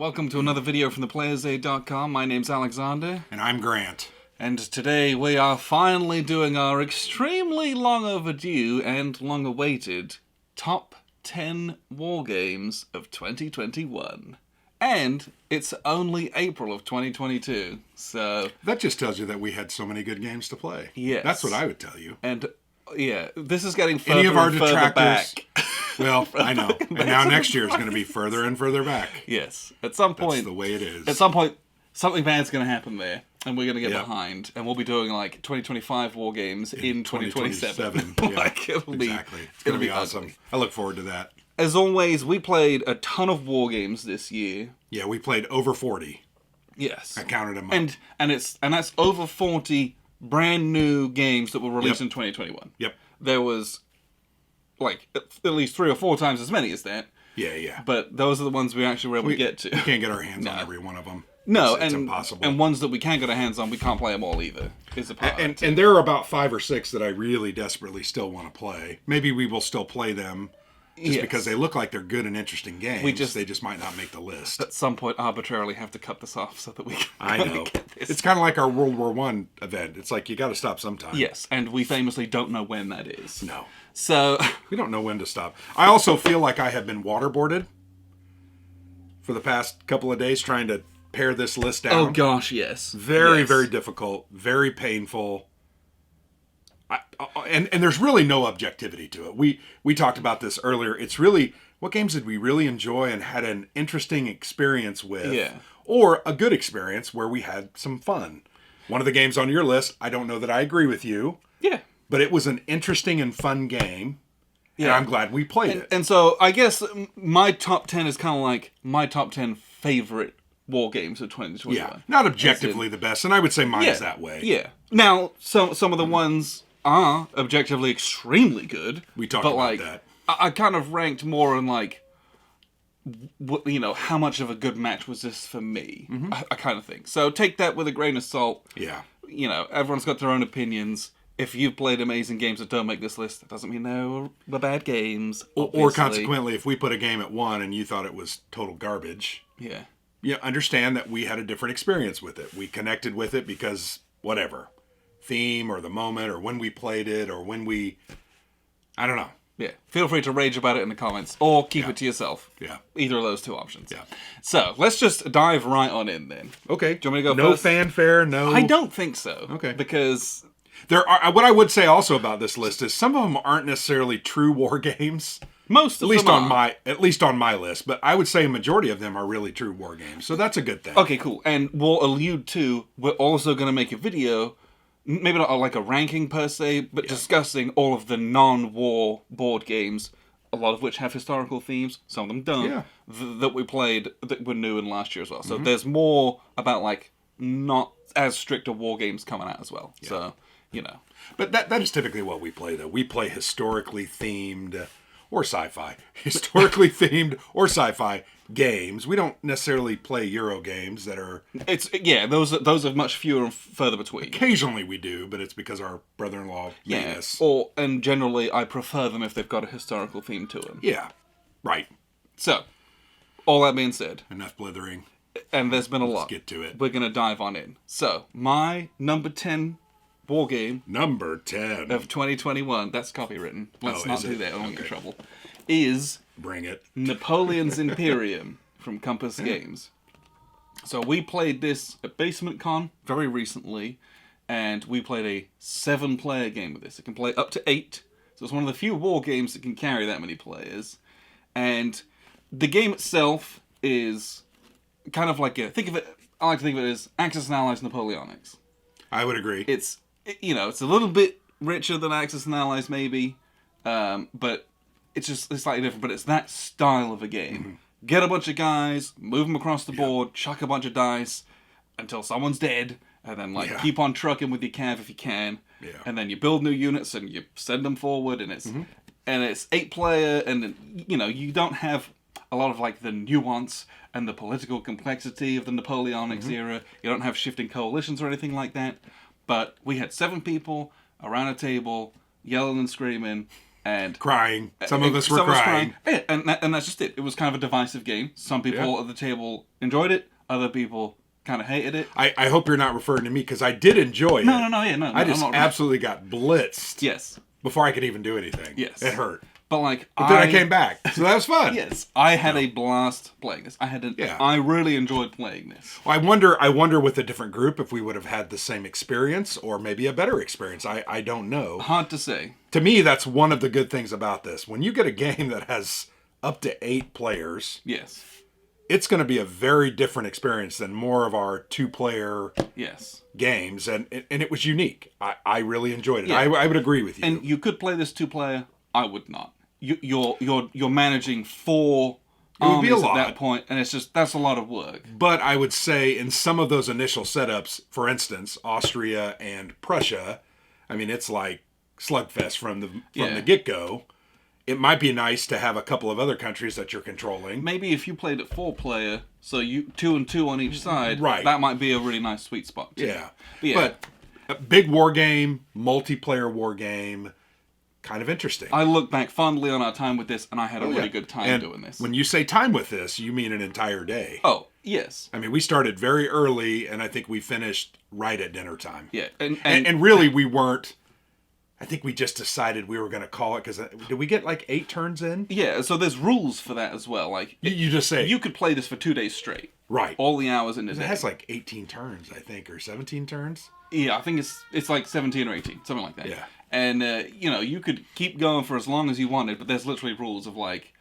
welcome to another video from theplayersaid.com. My name's Alexander. And I'm Grant. And today we are finally doing our extremely long overdue and long awaited top 10 war games of 2021. And it's only April of 2022, so... That just tells you that we had so many good games to play. Yes. That's what I would tell you. And, yeah, this is getting further Any of our and further detractors, back. Well, I know. And now next year is going to be further and further back. Yes. At some point... That's the way it is. At some point, something bad's going to happen there, and we're going to get Yep. behind, and we'll be doing, like, 2025 war games in 2027. Yeah, Like, it'll be... exactly. It's going to be awesome. ugly. I look forward to that. As always, we played a ton of war games this year. Yeah, we played over 40. Yes. I counted them up. And that's over 40 brand new games that were released Yep. in 2021. Yep. There was, like, at least 3 or 4 times as many as that. Yeah. But those are the ones we actually were able to get to. We can't get our hands on every one of them. No, it's impossible. And ones that we can't get our hands on, we can't play them all either. Is a part. And there are about 5 or 6 that I really desperately still want to play. Maybe we will still play them just because they look like they're good and interesting games. They just might not make the list. At some point, arbitrarily have to cut this off so that we can I know. get this. It's kind of like our World War I event. It's like you got to stop sometime. Yes, and we famously don't know when that is. No. So... We don't know when to stop. I also feel like I have been waterboarded for the past couple of days trying to pare this list down. Oh gosh, yes. Very difficult. Very painful. And there's really no objectivity to it. We talked about this earlier. It's really, what games did we really enjoy and had an interesting experience with? Yeah. Or a good experience where we had some fun. One of the games on your list, I don't know that I agree with you. Yeah. But it was an interesting and fun game. Yeah. And I'm glad we played it. And so I guess my top 10 is kind of like my top 10 favorite war games of 2021. Yeah. Not objectively the best. And I would say mine is that way. Yeah. Now, some of the ones are objectively extremely good. We talked about like, that. I kind of ranked more in like, how much of a good match was this for me? I kind of think. So take that with a grain of salt. Yeah. You know, everyone's got their own opinions. If you've played amazing games that don't make this list, that doesn't mean they're bad games. Or consequently, if we put a game at 1 and you thought it was total garbage, you understand that we had a different experience with it. We connected with it because whatever. Theme or the moment or when we played it or when we... I don't know. Yeah. Feel free to rage about it in the comments or keep it to yourself. Yeah. Either of those 2 options. Yeah. So, let's just dive right on in then. Okay. Do you want me to go no first? No fanfare, no... I don't think so. Okay. Because... There are, what I would say also about this list is some of them aren't necessarily true war games. Most of them are. At least on my list, but I would say a majority of them are really true war games. So that's a good thing. Okay, cool. And we'll allude to, we're also going to make a video, maybe not like a ranking per se, but discussing all of the non-war board games, a lot of which have historical themes, some of them don't, that we played that were new in last year as well. So there's more about like not as strict a war games coming out as well. So, you know. But that is typically what we play, though. We play historically themed or sci-fi. Historically themed or sci-fi games. We don't necessarily play Euro games that are... Those are much fewer and further between. Occasionally we do, but it's because our brother-in-law made us. And generally I prefer them if they've got a historical theme to them. Yeah, right. So, all that being said... Enough blithering. And there's been a lot. Let's get to it. We're going to dive on in. So, my number 10 war game... Number 10. Of 2021. That's copywritten. Let's not do that. I won't get in trouble. Is... Bring it. Napoleon's Imperium from Compass Games. So we played this at Basement Con very recently, and we played a 7-player game with this. It can play up to 8, so it's one of the few war games that can carry that many players. And the game itself is kind of like I like to think of it as Axis and Allies Napoleonics. I would agree. It's a little bit richer than Axis and Allies maybe, but it's slightly different, but it's that style of a game. Get a bunch of guys, move them across the board, chuck a bunch of dice until someone's dead, and then keep on trucking with your cav if you can. Yeah. And then you build new units and you send them forward, and it's 8-player, and you don't have a lot of like the nuance and the political complexity of the Napoleonics era. You don't have shifting coalitions or anything like that. But we had 7 people around a table, yelling and screaming, and crying. Some of us were crying. Yeah, and that's just it. It was kind of a divisive game. Some people at the table enjoyed it. Other people kind of hated it. I hope you're not referring to me because I did enjoy it. No, I just absolutely got blitzed. Yes. Before I could even do anything. Yes. It hurt. But then I came back, so that was fun. Yes, I had a blast playing this. I really enjoyed playing this. Well, I wonder with a different group if we would have had the same experience or maybe a better experience. I don't know. Hard to say. To me, that's one of the good things about this. When you get a game that has up to 8 players, yes, it's going to be a very different experience than more of our 2-player games, and it was unique. I really enjoyed it. Yeah. I would agree with you. And you could play this 2-player. I would not. You're managing 4 armies at that point, and that's a lot of work. But I would say in some of those initial setups, for instance, Austria and Prussia, I mean, it's like slugfest from the get-go. It might be nice to have a couple of other countries that you're controlling. Maybe if you played it 4-player, so you 2 and 2 on each side, right? That might be a really nice sweet spot too. Yeah, but a big war game, multiplayer war game. Kind of interesting. I look back fondly on our time with this, and I had a really good time doing this. When you say time with this, you mean an entire day. Oh, yes. I mean, we started very early, and I think we finished right at dinner time. Yeah. And really, we weren't... I think we just decided we were going to call it, because did we get like 8 turns in? Yeah, so there's rules for that as well. Like you just say... You could play this for 2 days straight. Right. All the hours in the day. It has like 18 turns, I think, or 17 turns. Yeah, I think it's like 17 or 18, something like that. Yeah. And, you could keep going for as long as you wanted, but there's literally rules of, like,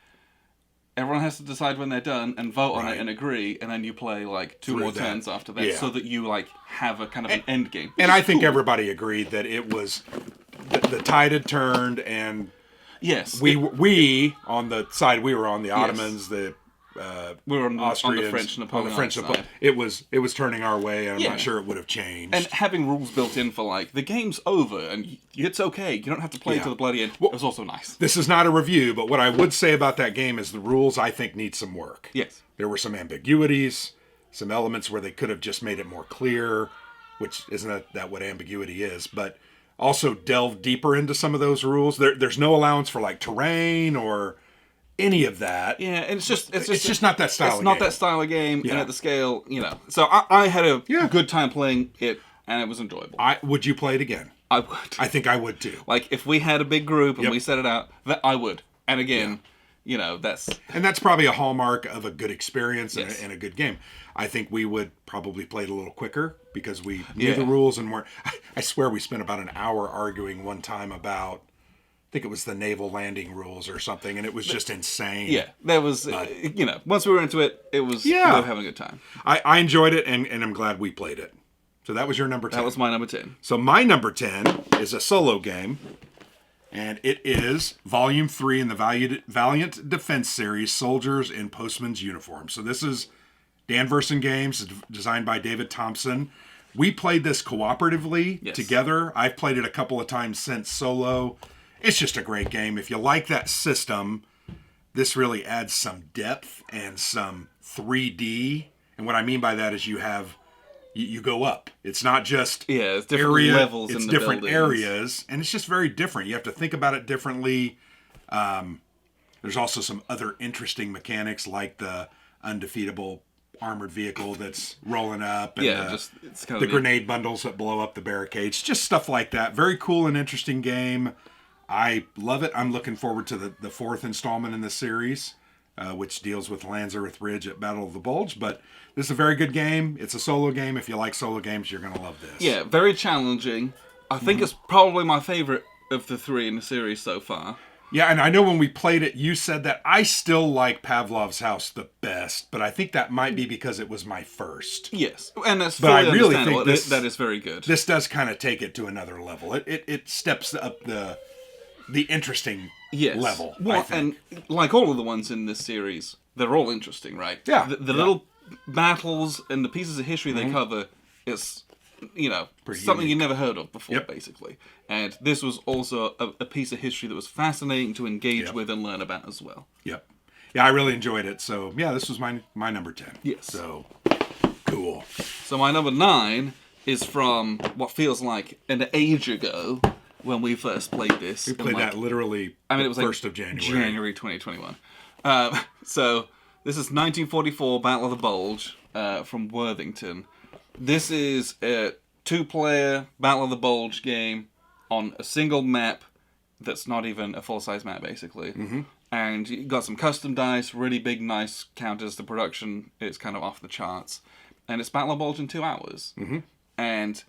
everyone has to decide when they're done and vote on it and agree, and then you play, like, 2 more turns after that so that you, like, have a kind of an end game. And I think everybody agreed that it was... The tide had turned, and... Yes. We on the side we were on, the Ottomans, the... we were on the Austrians, French Napoleon side. It was turning our way, and I'm not sure it would have changed. And having rules built in for, like, the game's over, and it's okay. You don't have to play to the bloody end. Well, it was also nice. This is not a review, but what I would say about that game is the rules, I think, need some work. Yes. There were some ambiguities, some elements where they could have just made it more clear, which isn't that what ambiguity is, but also delve deeper into some of those rules. There's no allowance for, like, terrain or... any of that. Yeah, and it's just not that style of game. It's not that style of game, and at the scale, So I had a good time playing it, and it was enjoyable. Would you play it again? I would. I think I would too. Like, if we had a big group and we set it out, I would. And again, that's... And that's probably a hallmark of a good experience and a good game. I think we would probably play it a little quicker because we knew the rules and weren't... I swear we spent about an hour arguing one time about... I think it was the naval landing rules or something, and it was just insane. Yeah, there was, once we were into it, we were having a good time. I enjoyed it, and I'm glad we played it. So that was your number 10. That was my number 10. So my number 10 is a solo game, and it is Volume 3 in the Valiant Defense series, Soldiers in Postman's Uniform. So this is Dan Verson Games, designed by David Thompson. We played this cooperatively together. I've played it a couple of times since solo. It's just a great game. If you like that system, this really adds some depth and some 3D. And what I mean by that is you go up. It's not just it's different levels. It's in the different buildings. areas, and it's just very different. You have to think about it differently. There's also some other interesting mechanics like the undefeatable armored vehicle that's rolling up, and it's kind the of grenade bundles that blow up the barricades. Just stuff like that. Very cool and interesting game. I love it. I'm looking forward to the 4th installment in the series, which deals with Lanzerith Ridge at Battle of the Bulge. But this is a very good game. It's a solo game. If you like solo games, you're going to love this. Yeah, very challenging. I think it's probably my favorite of the 3 in the series so far. Yeah, and I know when we played it, you said that I still like Pavlov's House the best, but I think that might be because it was my first. Yes, and that's fully understandable. That is very good. This does kind of take it to another level. It steps up the interesting level. Well, and like all of the ones in this series, they're all interesting, right? Yeah. The little battles and the pieces of history they cover is, pretty something unique. you never heard of before, basically. And this was also a piece of history that was fascinating to engage with and learn about as well. Yep. Yeah, I really enjoyed it. So, yeah, this was my number 10. Yes. So, cool. So my number 9 is from what feels like an age ago. when we first played this. We played that literally it was 1st of January. January 2021. So this is 1944 Battle of the Bulge from Worthington. This is a 2-player Battle of the Bulge game on a single map that's not even a full-size map, basically. Mm-hmm. And you got some custom dice, really big, nice counters. The production is kind of off the charts. And it's Battle of Bulge in 2 hours. Mm-hmm. And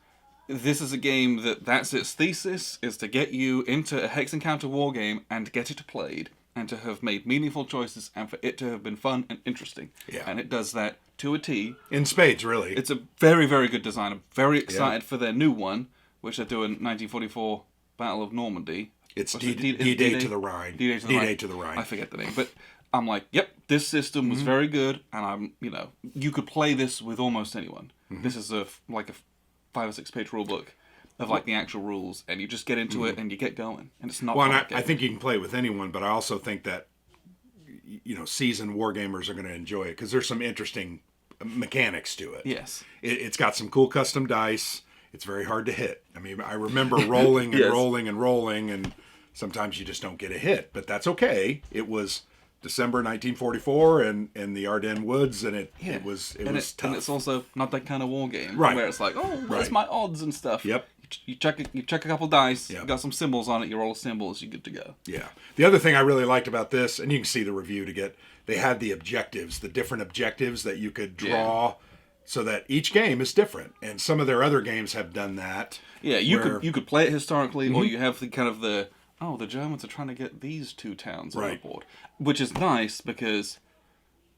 this is a game that's its thesis, is to get you into a Hex Encounter war game and get it played, and to have made meaningful choices, and for it to have been fun and interesting. Yeah. And it does that to a T. In spades, really. It's a very, very good design. I'm very excited for their new one, which they're doing 1944 Battle of Normandy. It's D-Day to the Rhine. D-Day to the Rhine. I forget the name. But I'm like, yep, this system was very good, and you could play this with almost anyone. Mm-hmm. This is like a 5 or 6 page rule book of like the actual rules, and you just get into it and you get going, and it's not. Well, and I think you can play it with anyone, but I also think that seasoned wargamers are going to enjoy it because there's some interesting mechanics to it. Yes, it's got some cool custom dice. It's very hard to hit. I mean, I remember rolling and rolling and rolling, and sometimes you just don't get a hit, but that's okay. It was December 1944 in the Ardennes woods, and it was tough. And it's also not that kind of war game, right? Where it's like, oh, where's my odds and stuff. Yep. You check a couple dice. Yep. You got some symbols on it. You roll symbols. You're good to go. Yeah. The other thing I really liked about this, and you can see the review they had the objectives, the different objectives that you could draw. Yeah. So that each game is different, and some of their other games have done that. Yeah, you could play it historically, or you have the Germans are trying to get these 2 towns on the board, which is nice because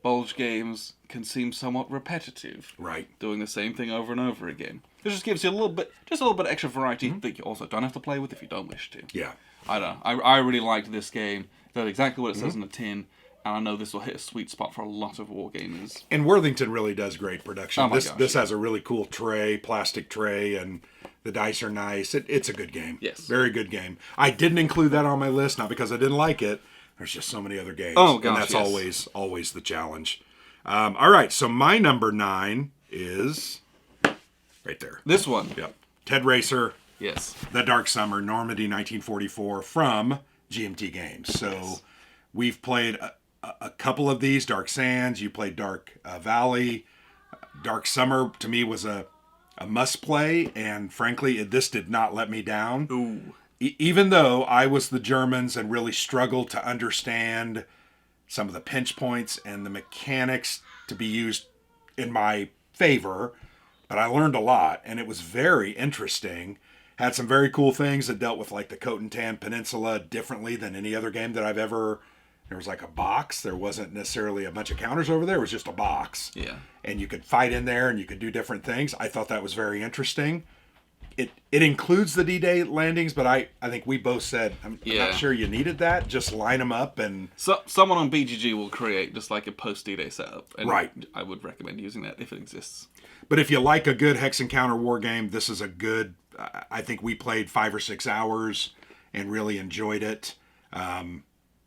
Bulge games can seem somewhat repetitive. Right, doing the same thing over and over again. It just gives you a little bit extra variety that you also don't have to play with if you don't wish to. Yeah, I don't know. I really liked this game. It does exactly what it says in the tin. And I know this will hit a sweet spot for a lot of wargamers. And Worthington really does great production. Oh my gosh, this has a really cool plastic tray, and the dice are nice. It's a good game. Yes. Very good game. I didn't include that on my list, not because I didn't like it. There's just so many other games. Oh, gosh, and that's always the challenge. All right, so my number 9 is right there. This one. Yep. Ted Racer. Yes. The Dark Summer, Normandy 1944 from GMT Games. So we've played a couple of these. Dark Sands, you played Dark Valley. Dark Summer, to me, was a must play, and frankly, this did not let me down. Ooh. Even though I was the Germans and really struggled to understand some of the pinch points and the mechanics to be used in my favor, but I learned a lot, and it was very interesting. Had some very cool things that dealt with like the Cotentin Peninsula differently than any other game that I've ever. There was like a box. There wasn't necessarily a bunch of counters over there. It was just a box. Yeah. And you could fight in there and you could do different things. I thought that was very interesting. It includes the D-Day landings, but I think we both said, I'm not sure you needed that. Just line them up and... So, someone on BGG will create just like a post-D-Day setup. And right. I would recommend using that if it exists. But if you like a good Hex Encounter war game, this is a good... I think we played 5 or 6 hours and really enjoyed it.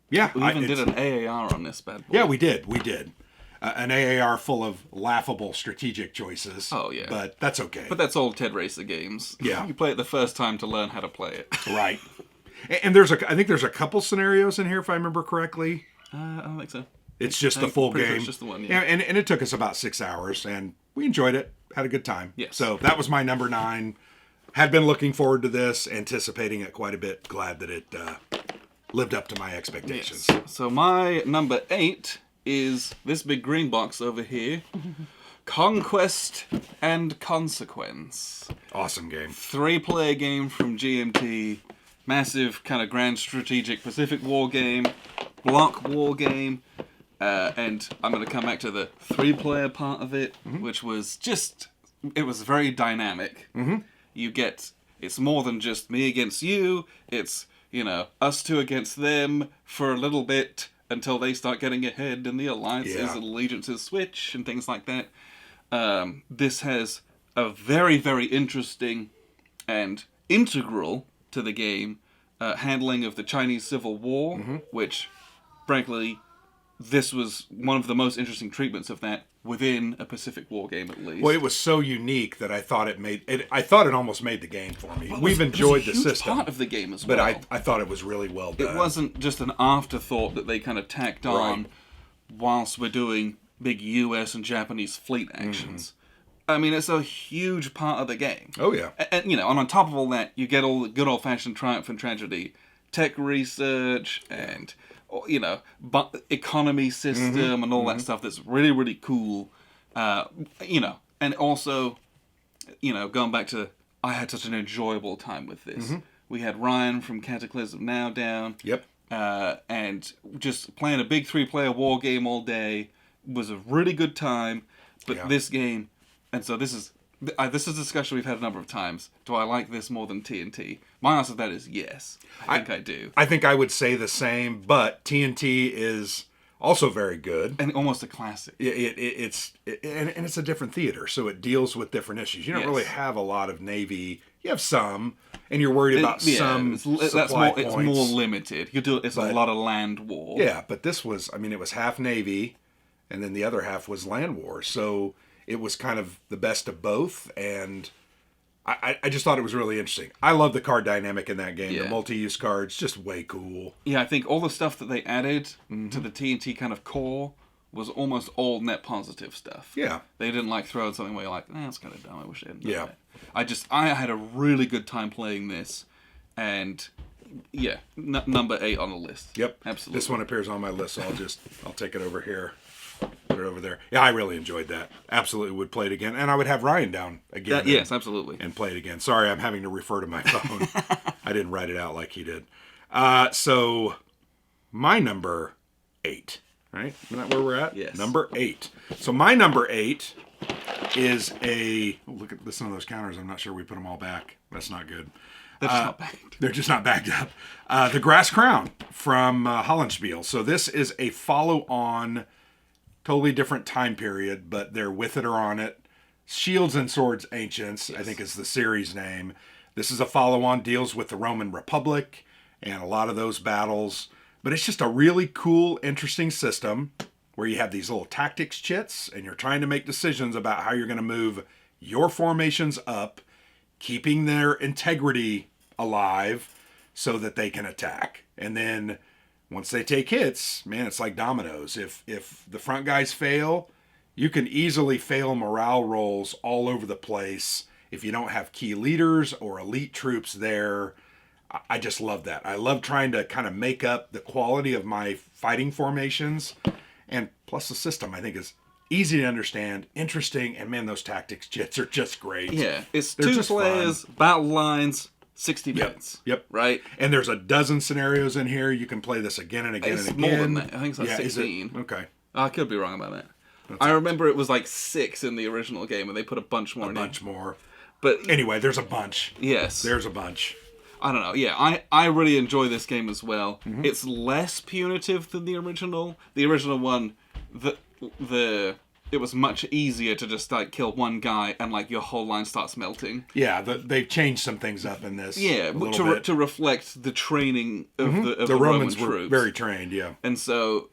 Yeah, we even did an AAR on this bad boy. Yeah, we did. An AAR full of laughable strategic choices. Oh, yeah. But that's okay. But that's all Ted Racer games. Yeah. You play it the first time to learn how to play it. Right. And I think there's a couple scenarios in here, if I remember correctly. I don't think so. It's just the full game. Sure it's just the one, yeah. And it took us about 6 hours, and we enjoyed it. Had a good time. Yes. So that was my number 9. Had been looking forward to this, anticipating it quite a bit. Glad that it... lived up to my expectations. Yes. So my number 8 is this big green box over here. Conquest and Consequence. Awesome game. 3-player game from GMT. Massive kind of grand strategic Pacific war game. Block war game. And I'm going to come back to the 3-player part of it, which was just... It was very dynamic. Mm-hmm. It's more than just me against you. It's... us 2 against them for a little bit until they start getting ahead and the alliances and allegiances switch and things like that. This has a very, very interesting and integral to the game handling of the Chinese Civil War, which, frankly, this was one of the most interesting treatments of that within a Pacific War game at least. Well, it was so unique that I thought it almost made the game for me. We've enjoyed the system, part of the game as well. but I thought it was really well done. It wasn't just an afterthought that they kind of tacked on whilst we're doing big US and Japanese fleet actions. I mean, it's a huge part of the game. Oh yeah, and and on top of all that, you get all the good old fashioned triumph and tragedy, tech research, and economy system and all that stuff. That's really really cool. And also, going back to, I had such an enjoyable time with this. We had Ryan from Cataclysm Now down. Yep. And just playing a big 3-player war game all day was a really good time. But this game, and so this is a discussion we've had a number of times. Do I like this more than TNT? My answer to that is yes. I think I do. I think I would say the same, but TNT is also very good and almost a classic. It's a different theater, so it deals with different issues. You don't really have a lot of Navy. You have some, and you're worried about some supply points. It's more limited. It's a lot of land war. Yeah, but this was, it was half Navy, and then the other half was land war. So it was kind of the best of both, and I just thought it was really interesting. I love the card dynamic in that game. Yeah. The multi-use cards, just way cool. Yeah, I think all the stuff that they added to the TNT kind of core was almost all net positive stuff. Yeah. They didn't throw in something where you're like, that's kind of dumb, I wish they hadn't done that. I had a really good time playing this, and number 8 on the list. Yep. Absolutely. This one appears on my list, so I'll take it over here. Put it over there. Yeah, I really enjoyed that. Absolutely would play it again. And I would have Ryan down again. Yes, absolutely. And play it again. Sorry, I'm having to refer to my phone. I didn't write it out like he did. So, my number 8. Right? Isn't that where we're at? Yes. Number 8. So, my number 8 is look at some of those counters. I'm not sure we put them all back. That's not good. They're just not backed. They're just not backed up. The Grass Crown from Hollandspiel. So, this is a follow-on, totally different time period, but they're with it or on it. Shields and Swords Ancients, I think is the series name. This is a follow-on, deals with the Roman Republic and a lot of those battles. But it's just a really cool, interesting system where you have these little tactics chits and you're trying to make decisions about how you're going to move your formations up, keeping their integrity alive so that they can attack. And then once they take hits, man, it's like dominoes. If the front guys fail, you can easily fail morale rolls all over the place if you don't have key leaders or elite troops there. I just love that. I love trying to kind of make up the quality of my fighting formations. And plus the system, I think, is easy to understand, interesting, and man, those tactics jets are just great. Yeah, it's They're 2 players, battle lines, 60 minutes. Yep. Right? And there's a dozen scenarios in here. You can play this again and again and again. More than that. I think it's like 16. Okay. I could be wrong about that. I remember it was 6 in the original game, and they put a bunch more in. A bunch more. But anyway, there's a bunch. Yes. There's a bunch. I don't know. Yeah, I really enjoy this game as well. It's less punitive than the original. The original one, it was much easier to just kill one guy and your whole line starts melting. Yeah, they've changed some things up in this. Yeah, to reflect the training of the Romans Roman were troops. very trained. Yeah, and so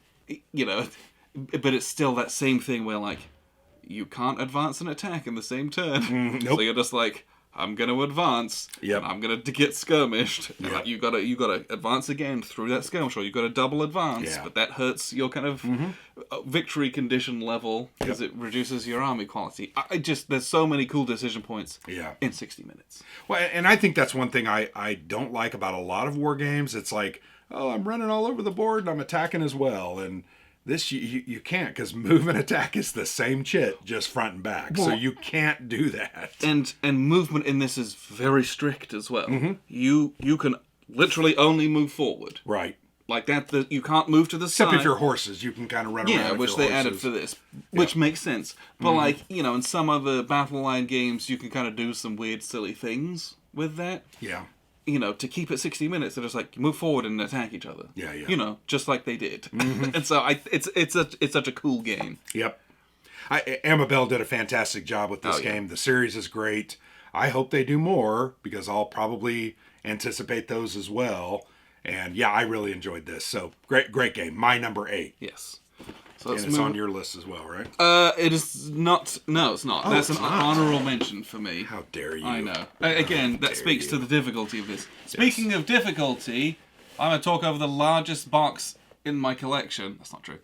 but it's still that same thing where you can't advance and attack in the same turn. Nope. So you're just I'm gonna advance. Yep. And I'm gonna get skirmished. Yep. You gotta advance again through that skirmish, or you gotta double advance. Yeah. But that hurts your kind of victory condition level because it reduces your army quality. There's so many cool decision points. In 60 minutes. Well, and I think that's one thing I don't like about a lot of war games. It's I'm running all over the board and I'm attacking as well, and this you can't, because move and attack is the same chit, just front and back. Well, so you can't do that. And movement in this is very strict as well. You can literally only move forward. Right. Like that, you can't move to the side. Except if you're horses, you can kind of run around. Yeah, which they added for this, which makes sense. But in some other battle line games, you can kind of do some weird, silly things with that. Yeah. To keep it 60 minutes, they're just move forward and attack each other. Yeah. Just like they did. And so it's such a cool game. Yep. Amabel did a fantastic job with this game. The series is great. I hope they do more, because I'll probably anticipate those as well. And yeah, I really enjoyed this. So great game. My number 8. Yes. So and it's on your list as well, right? It is not. No, it's not. That's an honorable mention for me. How dare you? I know. Again, that speaks to the difficulty of this. Speaking of difficulty, I'm going to talk over the largest box in my collection. That's not true.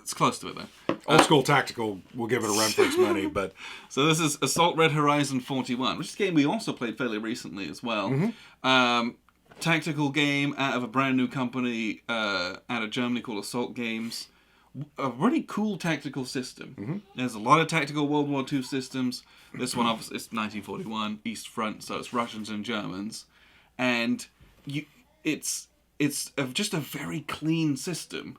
It's close to it, though. Old School Tactical will give it a run for its money, but... So this is Assault Red Horizon 41, which is a game we also played fairly recently as well. Tactical game out of a brand new company out of Germany called Assault Games. A really cool tactical system. There's a lot of tactical World War II systems. This one, obviously, it's 1941, East Front, so it's Russians and Germans. And it's just a very clean system.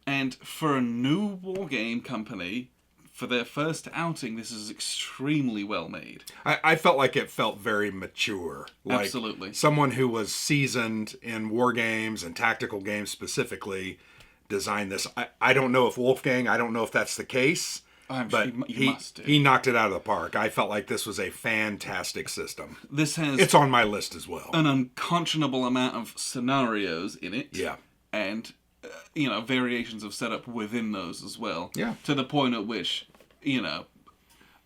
And for a new war game company, for their first outing, this is extremely well made. I felt like it felt very mature. Like Absolutely. Someone who was seasoned in war games and tactical games specifically designed this. I don't know if Wolfgang, I don't know if that's the case, but he knocked it out of the park. I felt like this was a fantastic system. It's on my list as well. An unconscionable amount of scenarios in it. Yeah. And, variations of setup within those as well. Yeah. To the point at which,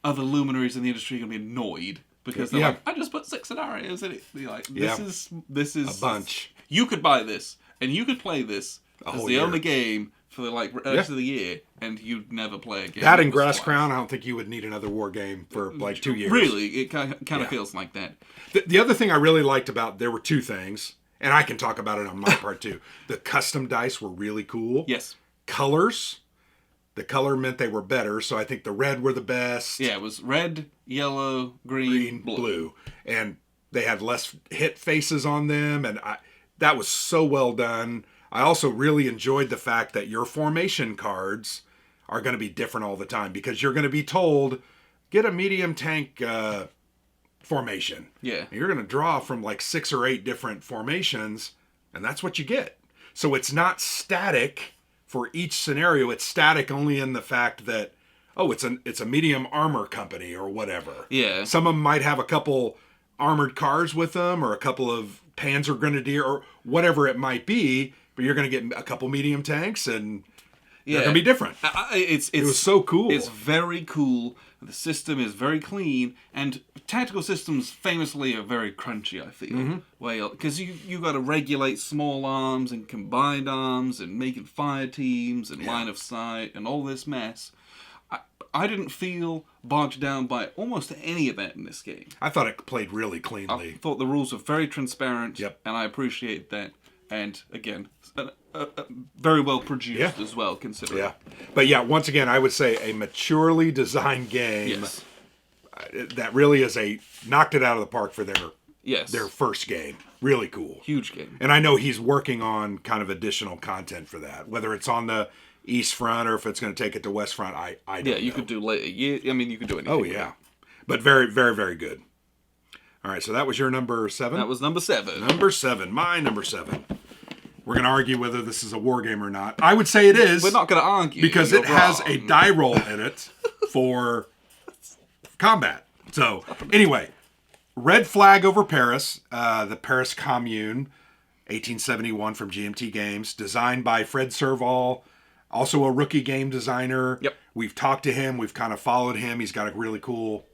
other luminaries in the industry are going to be annoyed because they're like, I just put 6 scenarios in it. You're like, this is a bunch. You could buy this and you could play this as the only game for the rest of the year, and you'd never play again. That and Grass Crown, I don't think you would need another war game for 2 years. Really, it kind of feels like that. The other thing I really liked about, there were 2 things, and I can talk about it on my part too. The custom dice were really cool. Yes. Colors. The color meant they were better, so I think the red were the best. Yeah, it was red, yellow, green, blue. And they had less hit faces on them, and that was so well done. I also really enjoyed the fact that your formation cards are going to be different all the time because you're going to be told, get a medium tank formation. Yeah. And you're going to draw from 6 or 8 different formations, and that's what you get. So it's not static for each scenario. It's static only in the fact that, it's a medium armor company or whatever. Yeah. Some of them might have a couple armored cars with them or a couple of Panzer Grenadier or whatever it might be, but you're going to get a couple medium tanks and they're going to be different. It was so cool. It's very cool. The system is very clean, and tactical systems famously are very crunchy, I feel. Because you got to regulate small arms and combined arms and making fire teams and line of sight and all this mess. I didn't feel bogged down by almost any of that in this game. I thought it played really cleanly. I thought the rules were very transparent, and I appreciate that. And again, very well produced as well, considering. Yeah. But once again, I would say a maturely designed game that really is knocked it out of the park for their first game. Really cool. Huge game. And I know he's working on kind of additional content for that, whether it's on the East Front or if it's going to take it to West Front. I don't know. You could do later. You could do anything. Oh, yeah. But very, very, very good. All right, so that was your number 7? That was number 7. Number 7. My number 7. We're going to argue whether this is a war game or not. I would say it is. We're not going to argue. Because it has a die roll in it for combat. So, anyway, Red Flag over Paris, the Paris Commune, 1871 from GMT Games, designed by Fred Serval, also a rookie game designer. Yep. We've talked to him. We've kind of followed him. He's got a really cool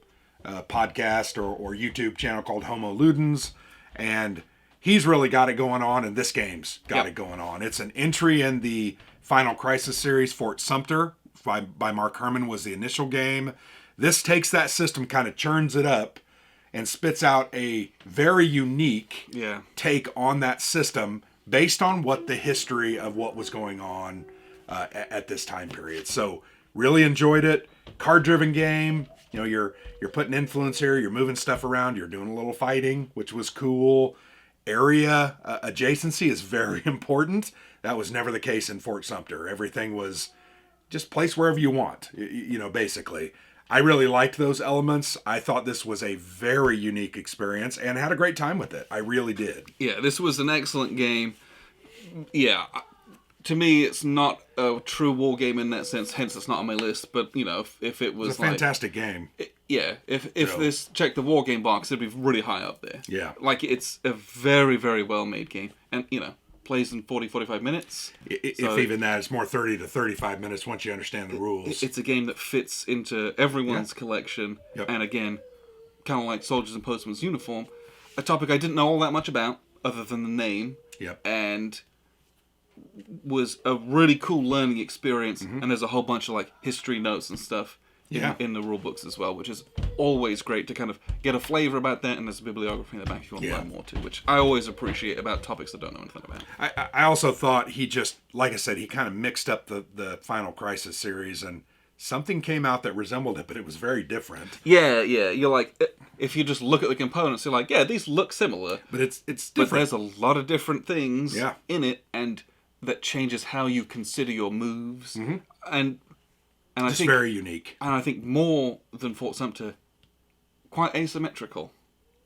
podcast or YouTube channel called Homo Ludens, and he's really got it going on, and this game's got it going on. It's an entry in the Final Crisis series. Fort Sumter by Mark Herman was the initial game. This takes that system, kind of churns it up, and spits out a very unique take on that system based on what the history of what was going on at this time period. So really enjoyed it. Card-driven game. You're putting influence here. You're moving stuff around. You're doing a little fighting, which was cool. Area adjacency is very important. That was never the case in Fort Sumter. Everything was just place wherever you want, basically. I really liked those elements. I thought this was a very unique experience and had a great time with it. I really did. Yeah, this was an excellent game. Yeah, to me, it's not a true war game in that sense, hence it's not on my list. But, if it was it's a fantastic game. If this checked the war game box, it'd be really high up there. Yeah. It's a very, very well-made game. And, plays in 40-45 minutes. If even that, it's more 30 to 35 minutes once you understand the rules. It's a game that fits into everyone's collection. Yep. And again, kind of like Soldiers and Postmen's Uniform, a topic I didn't know all that much about, other than the name. Yep. And was a really cool learning experience. And there's a whole bunch of like history notes and stuff in the rule books as well, which is always great to kind of get a flavour about that, and there's a bibliography in the back if you want to learn more too, which I always appreciate about topics I don't know anything about. I also thought he just, like I said, he kind of mixed up the Final Crisis series, and something came out that resembled it, but it was very different. Yeah. You're like, if you just look at the components, you're like, yeah, these look similar. But it's different. But there's a lot of different things in it, and that changes how you consider your moves. And I think very unique. And I think more than Fort Sumter, quite asymmetrical.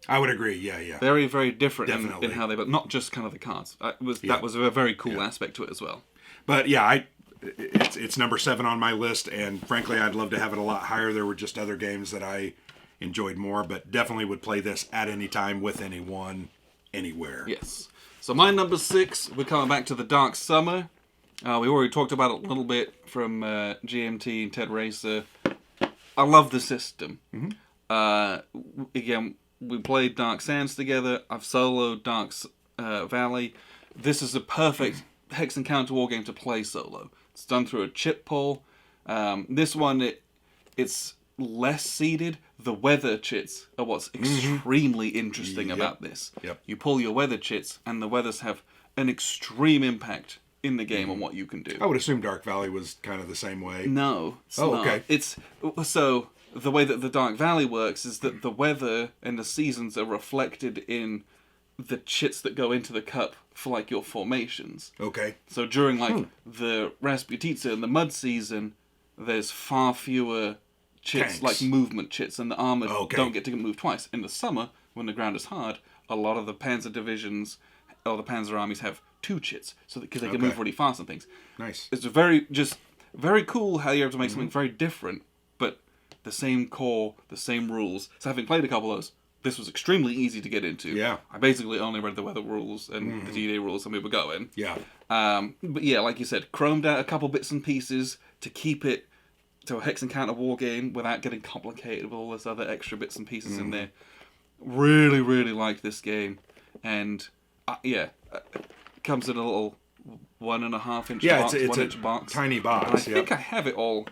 I would agree. Yeah. Very, very different in how they, but not just kind of the cards. That was a very cool aspect to it as well. But yeah, it's number 7 on my list, and frankly, I'd love to have it a lot higher. There were just other games that I enjoyed more, but definitely would play this at any time with anyone, anywhere. Yes. So my number 6, we're coming back to the Dark Summer. We already talked about it a little bit from GMT and Ted Racer. I love the system. Again, we played Dark Sands together. I've soloed Dark Valley. This is a perfect Hex and Counter war game to play solo. It's done through a chip pull. This one, it's less seeded. The weather chits are what's extremely interesting about this. You pull your weather chits, and the weathers have an extreme impact in the game on what you can do. I would assume Dark Valley was kind of the same way. No, it's not. Okay. It's so the way that the Dark Valley works is that the weather and the seasons are reflected in the chits that go into the cup for like your formations. Okay. So during like the Rasputitsa and the mud season, there's far fewer chits, Tanks. like movement chits, and the armored don't get to move twice. In the summer, when the ground is hard, a lot of the Panzer divisions or the Panzer armies have 2 chits, so because they can move really fast and things. Nice. It's very cool how you're able to make something very different, but the same core, the same rules. So having played a couple of those, this was extremely easy to get into. Yeah. I basically only read the weather rules and the D-Day rules, and we were going. Yeah. But yeah, like you said, chromed out a couple bits and pieces to keep it to a Hex and Counter war game without getting complicated with all this other extra bits and pieces in there. Really, really like this game, and comes in a little 1.5 inch box, it's 1 inch box, tiny box. And I think I have it all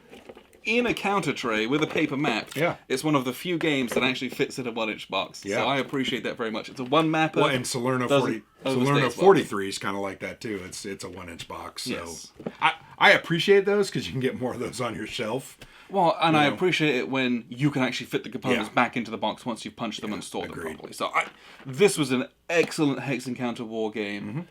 in a counter tray with a paper map. Yeah. It's one of the few games that actually fits in a 1 inch box. Yeah. So I appreciate that very much. It's a one mapper. Well, and Salerno 43 is kind of like that too. It's a 1 inch box. So Yes. I appreciate those because you can get more of those on your shelf. Well, and I appreciate it when you can actually fit the components back into the box once you've punched them and stored them properly. So this was an excellent Hex and Counter war game.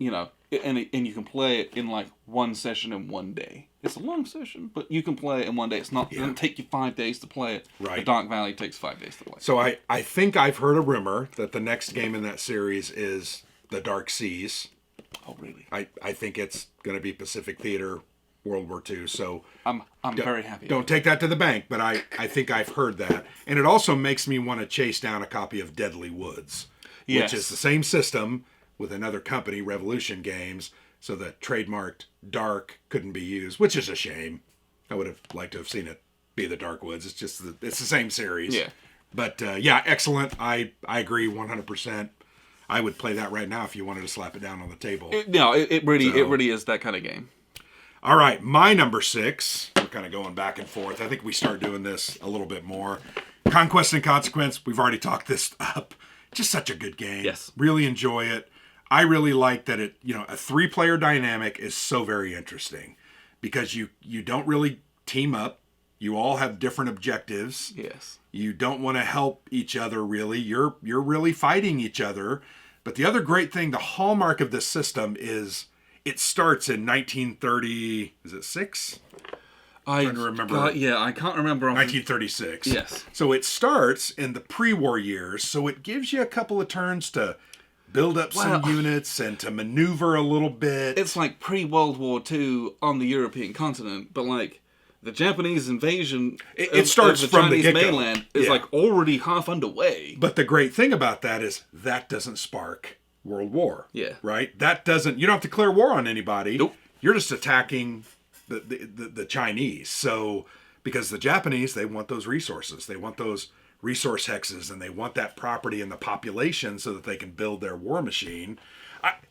You know, and you can play it in like one session in one day. It's a long session, but you can play it in one day. It doesn't take you 5 days to play it. Right. The Dark Valley takes 5 days to play. So I think I've heard a rumor that the next game in that series is the Dark Seas. Oh, really? I think it's going to be Pacific Theater, World War II. So I'm very happy. Don't take that to the bank, but I think I've heard that. And it also makes me want to chase down a copy of Deadly Woods, which is the same system with another company, Revolution Games, so the trademarked Dark couldn't be used, which is a shame. I would have liked to have seen it be the Dark Woods. It's just it's the same series. Yeah. But yeah, excellent. I agree 100%. I would play that right now if you wanted to slap it down on the table. It really is that kind of game. All right, my number 6. We're kind of going back and forth. I think we start doing this a little bit more. Conquest and Consequence. We've already talked this up. Just such a good game. Yes. Really enjoy it. I really like that a 3-player dynamic is so very interesting because you don't really team up. You all have different objectives. Yes. You don't want to help each other really. You're really fighting each other. But the other great thing, the hallmark of this system is it starts in 1930. Is it 6? I'm trying to remember. I can't remember. 1936. Yes. So it starts in the pre-war years. So it gives you a couple of turns to build up some units and to maneuver a little bit. It's like pre-World War II on the European continent, but like the Japanese invasion it starts of the from Chinese the get-go. mainland is like already half underway. But the great thing about that is that doesn't spark World War. Yeah. Right? That doesn't, you don't have to declare war on anybody. Nope. You're just attacking the Chinese. So, because the Japanese, they want those resources. They want those resource hexes, and they want that property and the population so that they can build their war machine.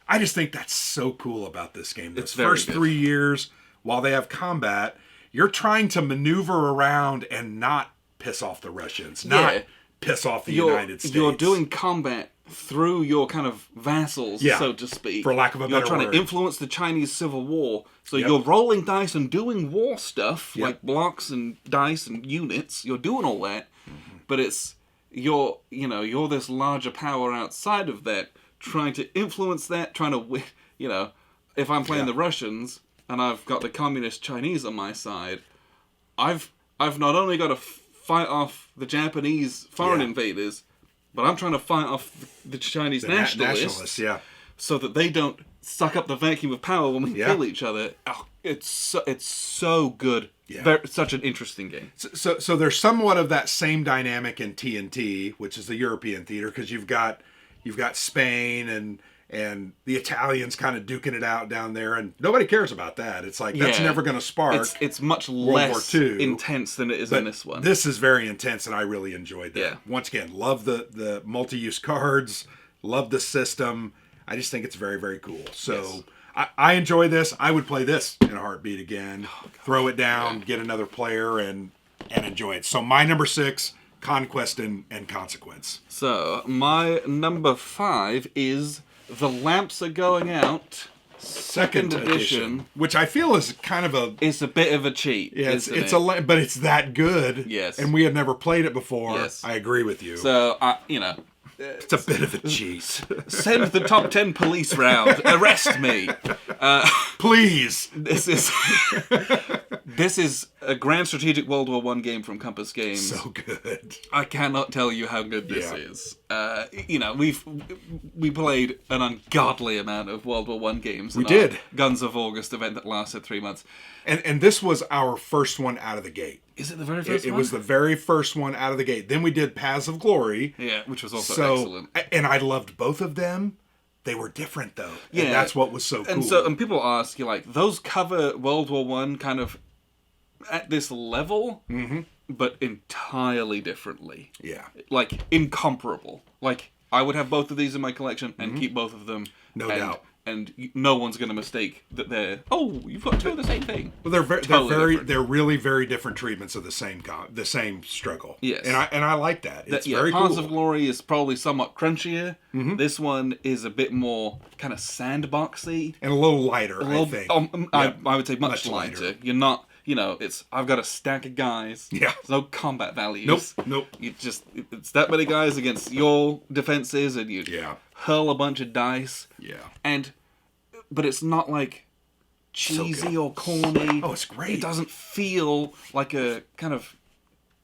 I just think that's so cool about this game. The first 3 years, while they have combat, you're trying to maneuver around and not piss off the Russians, not piss off the United States. You're doing combat through your kind of vassals, so to speak. For lack of a better word. You're trying to influence the Chinese Civil War. So you're rolling dice and doing war stuff, like blocks and dice and units. You're doing all that. But you're this larger power outside of that, trying to influence that, trying to, if I'm playing the Russians and I've got the communist Chinese on my side, I've not only got to fight off the Japanese foreign invaders, but I'm trying to fight off the Chinese nationalists, so that they don't suck up the vacuum of power when we kill each other. Oh, it's so good. Yeah. Such an interesting game. So there's somewhat of that same dynamic in TNT, which is the European theater, because you've got Spain and the Italians kind of duking it out down there, and nobody cares about that. It's like, that's never going to spark. It's much World less War II, intense than it is in this one. This is very intense, and I really enjoyed that. Yeah. Once again, love the multi-use cards, love the system. I just think it's very, very cool. So I enjoy this. I would play this in a heartbeat again. Throw it down, get another player, and enjoy it. So my number 6, Conquest and Consequence. So my number 5 is The Lamps Are Going Out, second edition, which I feel is kind of it's a bit of a cheat. Yeah, but it's that good. Yes, and we had never played it before. Yes, I agree with you. So it's a bit of a cheat. Send the top 10 police round. Arrest me, please. This is a grand strategic World War I game from Compass Games. So good. I cannot tell you how good this is. We played an ungodly amount of World War I games. We did. Guns of August event that lasted 3 months. And this was our first one out of the gate. Is it the very first one? It was the very first one out of the gate. Then we did Paths of Glory. Yeah, which was also excellent. And I loved both of them. They were different, though. Yeah. And that's what was so cool. And people ask, those cover World War I kind of at this level, but entirely differently. Yeah. Like, incomparable. Like, I would have both of these in my collection and keep both of them. No doubt. And no one's going to mistake that you've got two of the same thing. Well, they're really very different treatments of the same struggle. Yes. And I like that. It's very cool. Paths of Glory is probably somewhat crunchier. This one is a bit more kind of sandboxy. And a little lighter, I think. I would say much lighter. You're not, I've got a stack of guys. Yeah. There's no combat values. Nope. It's that many guys against your defenses, and you hurl a bunch of dice. Yeah. But it's not like cheesy or corny. Oh, it's great. It doesn't feel like a kind of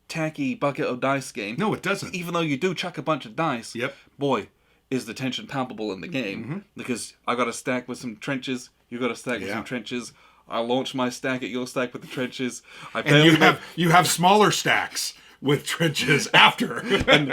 tacky bucket of dice game. No, it doesn't. Even though you do chuck a bunch of dice. Yep. Boy, is the tension palpable in the game. Because I got a stack with some trenches. You got a stack with some trenches. I launch my stack at your stack with the trenches. You have smaller stacks with trenches after. and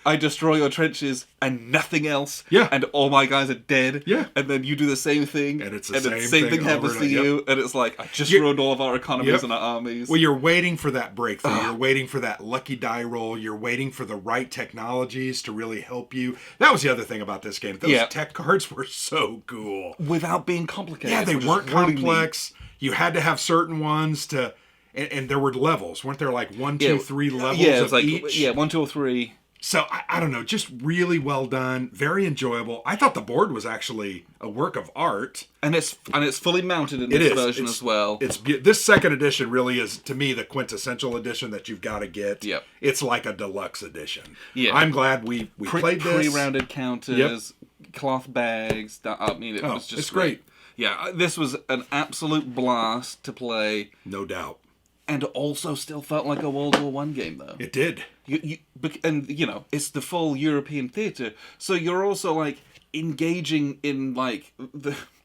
I destroy your trenches and nothing else. Yeah. And all my guys are dead. Yeah. And then you do the same thing. And it's the same thing happens to you. And it's like, I just ruined all of our economies and our armies. Well, you're waiting for that breakthrough. You're waiting for that lucky die roll. You're waiting for the right technologies to really help you. That was the other thing about this game. Those tech cards were so cool. Without being complicated. Yeah, they weren't complex. You had to have certain ones to... And there were levels. Weren't there like 1, 2, 3 levels of each? Yeah, 1, 2, or 3. So, I don't know, just really well done, very enjoyable. I thought the board was actually a work of art. And it's fully mounted in this version as well. This second edition really is, to me, the quintessential edition that you've got to get. Yep. It's like a deluxe edition. Yeah. I'm glad we played this. Pre-rounded counters, cloth bags. I mean, it was just great. Yeah, this was an absolute blast to play. No doubt. And also still felt like a World War I game, though. It did. And it's the full European theatre. So you're also like, engaging in like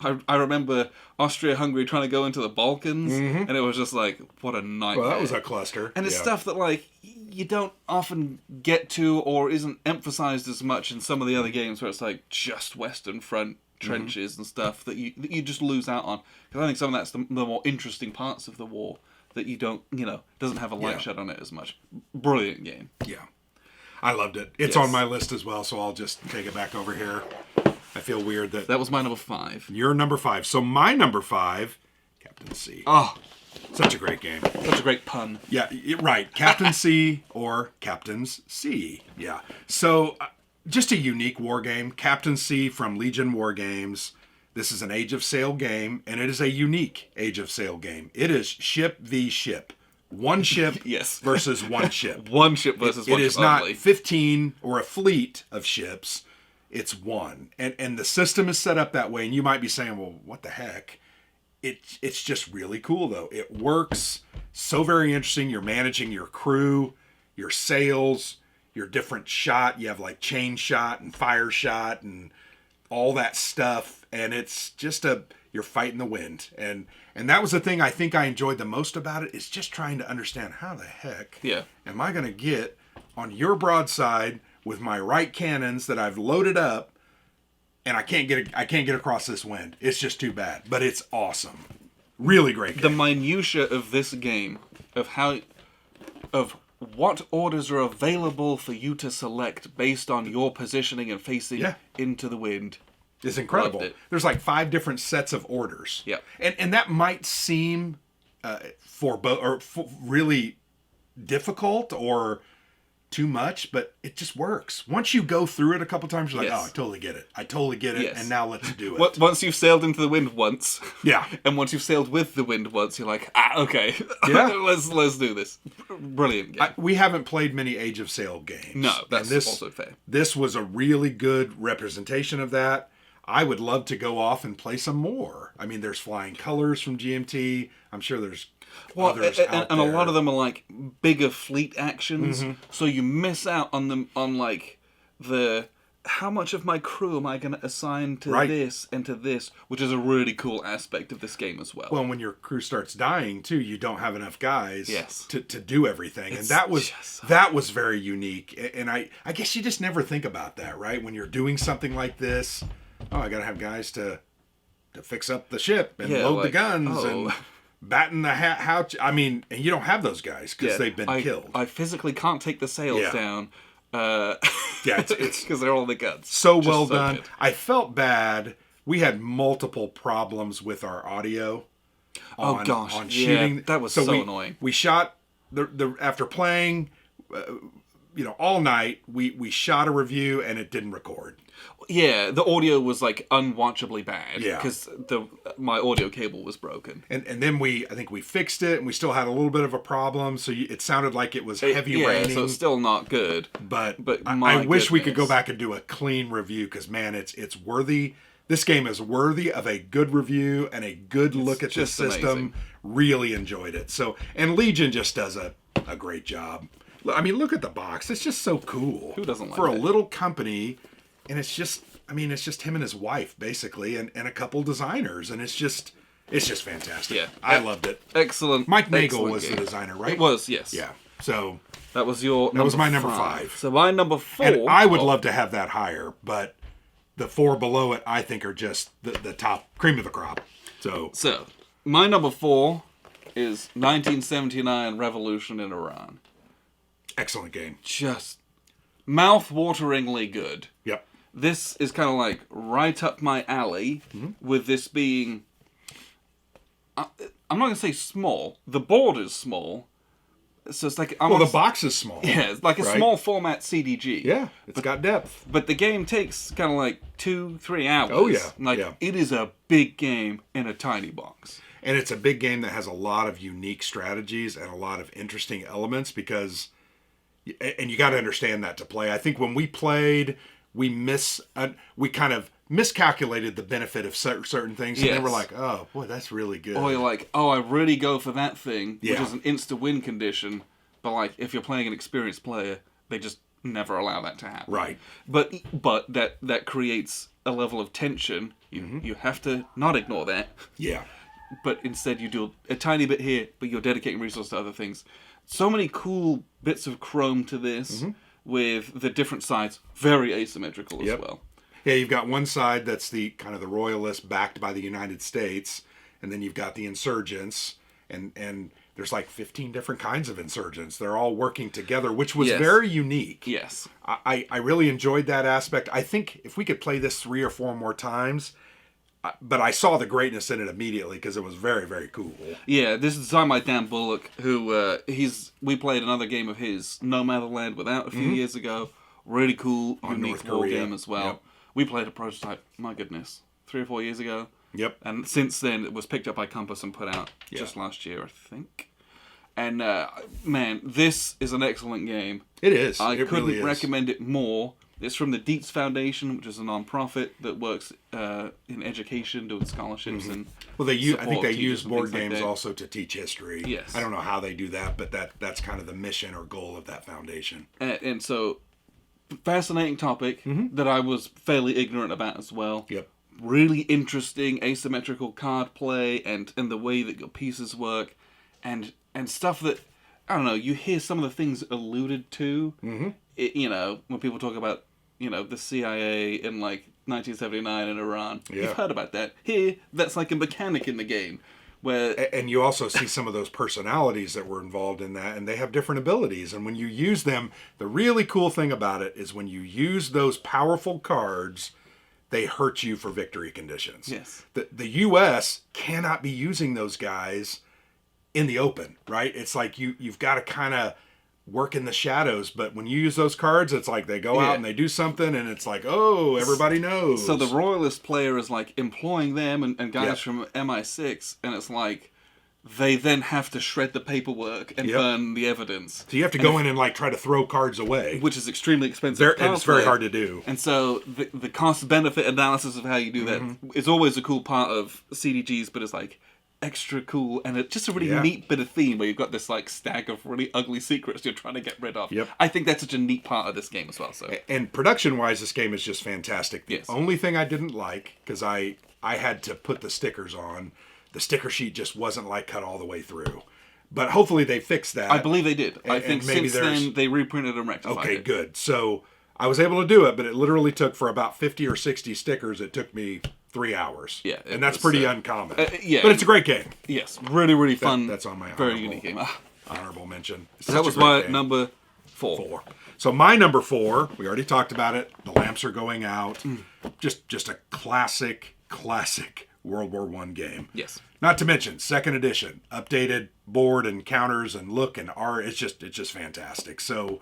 I remember Austria-Hungary trying to go into the Balkans, and it was just like, what a nightmare. Well, that was a cluster. And it's stuff that like you don't often get to or isn't emphasized as much in some of the other games where it's like just Western Front trenches and stuff that you just lose out on. Because I think some of that's the more interesting parts of the war that you don't, doesn't have a light shed on it as much. Brilliant game. Yeah. I loved it. It's on my list as well, so I'll just take it back over here. I feel weird that... That was my number 5. Your number 5. So my number 5, Captain C. Oh. Such a great game. Such a great pun. Yeah, right. Captain C or Captain's C. Yeah. So, just a unique war game. Captain C from Legion Wargames. This is an Age of Sail game, and it is a unique Age of Sail game. It is ship v ship. One ship versus one ship. One ship versus one ship. It is not 15 or a fleet of ships. It's one. And the system is set up that way, and you might be saying, well, what the heck? It's just really cool, though. It works. So very interesting. You're managing your crew, your sails, your different shot. You have like chain shot and fire shot and all that stuff. And it's just you're fighting the wind. And that was the thing I think I enjoyed the most about it, is just trying to understand how the heck am I going to get on your broadside with my right cannons that I've loaded up, and I can't get across this wind. It's just too bad. But it's awesome. Really great game. The minutia of this game, of what orders are available for you to select based on your positioning and facing into the wind. It's incredible. There's like 5 different sets of orders. Yeah. And that might seem really difficult or too much, but it just works. Once you go through it a couple times, you're like, oh, I totally get it. And now let's do it. Once you've sailed into the wind once. Yeah. And once you've sailed with the wind once, you're like, okay. Yeah. let's do this. Brilliant game. We haven't played many Age of Sail games. No, that's also fair. This was a really good representation of that. I would love to go off and play some more. I mean, there's Flying Colors from GMT. I'm sure there's others out there. And a lot of them are like bigger fleet actions, so you miss out on them on like how much of my crew am I going to assign to this and to this, which is a really cool aspect of this game as well. Well, when your crew starts dying too, you don't have enough guys to do everything, and that was very unique. And I guess you just never think about that, right? When you're doing something like this. Oh, I gotta have guys to fix up the ship and load the guns and batten the hatch. I mean, and you don't have those guys because they've been killed. I physically can't take the sails down. It's because they're all the guns. So well done. Good. I felt bad. We had multiple problems with our audio. On shooting. That was so annoying. We shot after playing, all night. We shot a review and it didn't record. Yeah, the audio was like unwatchably bad because my audio cable was broken. And then I think we fixed it, and we still had a little bit of a problem. So it sounded like it was heavy raining. So it's still not good. But I wish we could go back and do a clean review because man, it's worthy. This game is worthy of a good review and a good look at the system. Amazing. Really enjoyed it. So and Legion just does a great job. I mean, look at the box. It's just so cool. Who doesn't like for it? A little company? And it's just him and his wife, basically, and a couple designers. And it's just fantastic. Yeah. I loved it. Excellent. Mike Nagel was the designer, right? It was, yes. Yeah. So that was my number 5. So my number 4. And I would love to have that higher, but the 4 below it, I think, are just the top cream of the crop. So my number 4 is 1979 Revolution in Iran. Excellent game. Just mouth-wateringly good. Yep. This is kind of like right up my alley, with this being... I'm not going to say small. The board is small. So it's like... the box is small. Yeah, it's like a small format CDG. Yeah, it's got depth. But the game takes kind of like 2-3 hours. Oh, yeah. It is a big game in a tiny box. And it's a big game that has a lot of unique strategies and a lot of interesting elements because... And you got to understand that to play. I think when we played, we kind of miscalculated the benefit of certain things, and then we're like, "Oh boy, that's really good." Or you're like, "Oh, I really go for that thing," which is an insta-win condition. But like, if you're playing an experienced player, they just never allow that to happen. Right. But that creates a level of tension. You have to not ignore that. Yeah. But instead you do a tiny bit here, but you're dedicating resources to other things. So many cool bits of chrome to this, with the different sides, very asymmetrical as well. Yeah, you've got one side that's the kind of the royalists backed by the United States, and then you've got the insurgents, and there's like 15 different kinds of insurgents. They're all working together, which was very unique. Yes. I really enjoyed that aspect. I think if we could play this 3 or 4 more times, but I saw the greatness in it immediately because it was very, very cool. Yeah, this is designed by Dan Bullock, who we played another game of his, Nomadland, Without a few years ago. Really cool, unique war game as well. Yep. We played a prototype, my goodness, 3 or 4 years ago. Yep. And since then, it was picked up by Compass and put out just last year, I think. And, man, this is an excellent game. It is. I it couldn't really is. recommend it more. It's from the Dietz Foundation, which is a non-profit that works in education, doing scholarships and Well, I think they use board games like also to teach history. Yes. I don't know how they do that, but that's kind of the mission or goal of that foundation. And so, fascinating topic that I was fairly ignorant about as well. Yep. Really interesting asymmetrical card play and the way that your pieces work, and stuff that, I don't know, you hear some of the things alluded to. When people talk about the CIA in like 1979 in Iran. Yeah. You've heard about that. Here, that's like a mechanic in the game. And you also see some of those personalities that were involved in that, and they have different abilities. And when you use them, the really cool thing about it is when you use those powerful cards, they hurt you for victory conditions. Yes. The U.S. cannot be using those guys in the open, right? It's like you've got to kind of work in the shadows, but when you use those cards, it's like they go out and they do something, and it's like, oh, everybody knows. So the royalist player is like employing them and guys from MI6, and it's like they then have to shred the paperwork and burn the evidence. So you have to go in and like try to throw cards away, which is extremely expensive. And it's very hard to do. And so the cost benefit analysis of how you do that is always a cool part of CDGs, but it's like extra cool, and it's just a really neat bit of theme where you've got this like stack of really ugly secrets you're trying to get rid of. I think that's such a neat part of this game as well. So, and production wise, this game is just fantastic. The only thing I didn't like, because I had to put the stickers on, the sticker sheet just wasn't like cut all the way through. But hopefully they fixed that. I believe they did. I think since then they reprinted and rectified it. Okay, good. So I was able to do it, but it literally took, for about 50 or 60 stickers, it took me 3 hours. Yeah. And that's pretty uncommon. But yeah. it's a great game. Yes. Really, really fun. That's on my very unique game. Honorable mention. So that was my number 4. So my number 4, we already talked about it. The lamps are going out. Just a classic World War I game. Yes. Not to mention, second edition, updated board and counters and look and art. It's just fantastic. So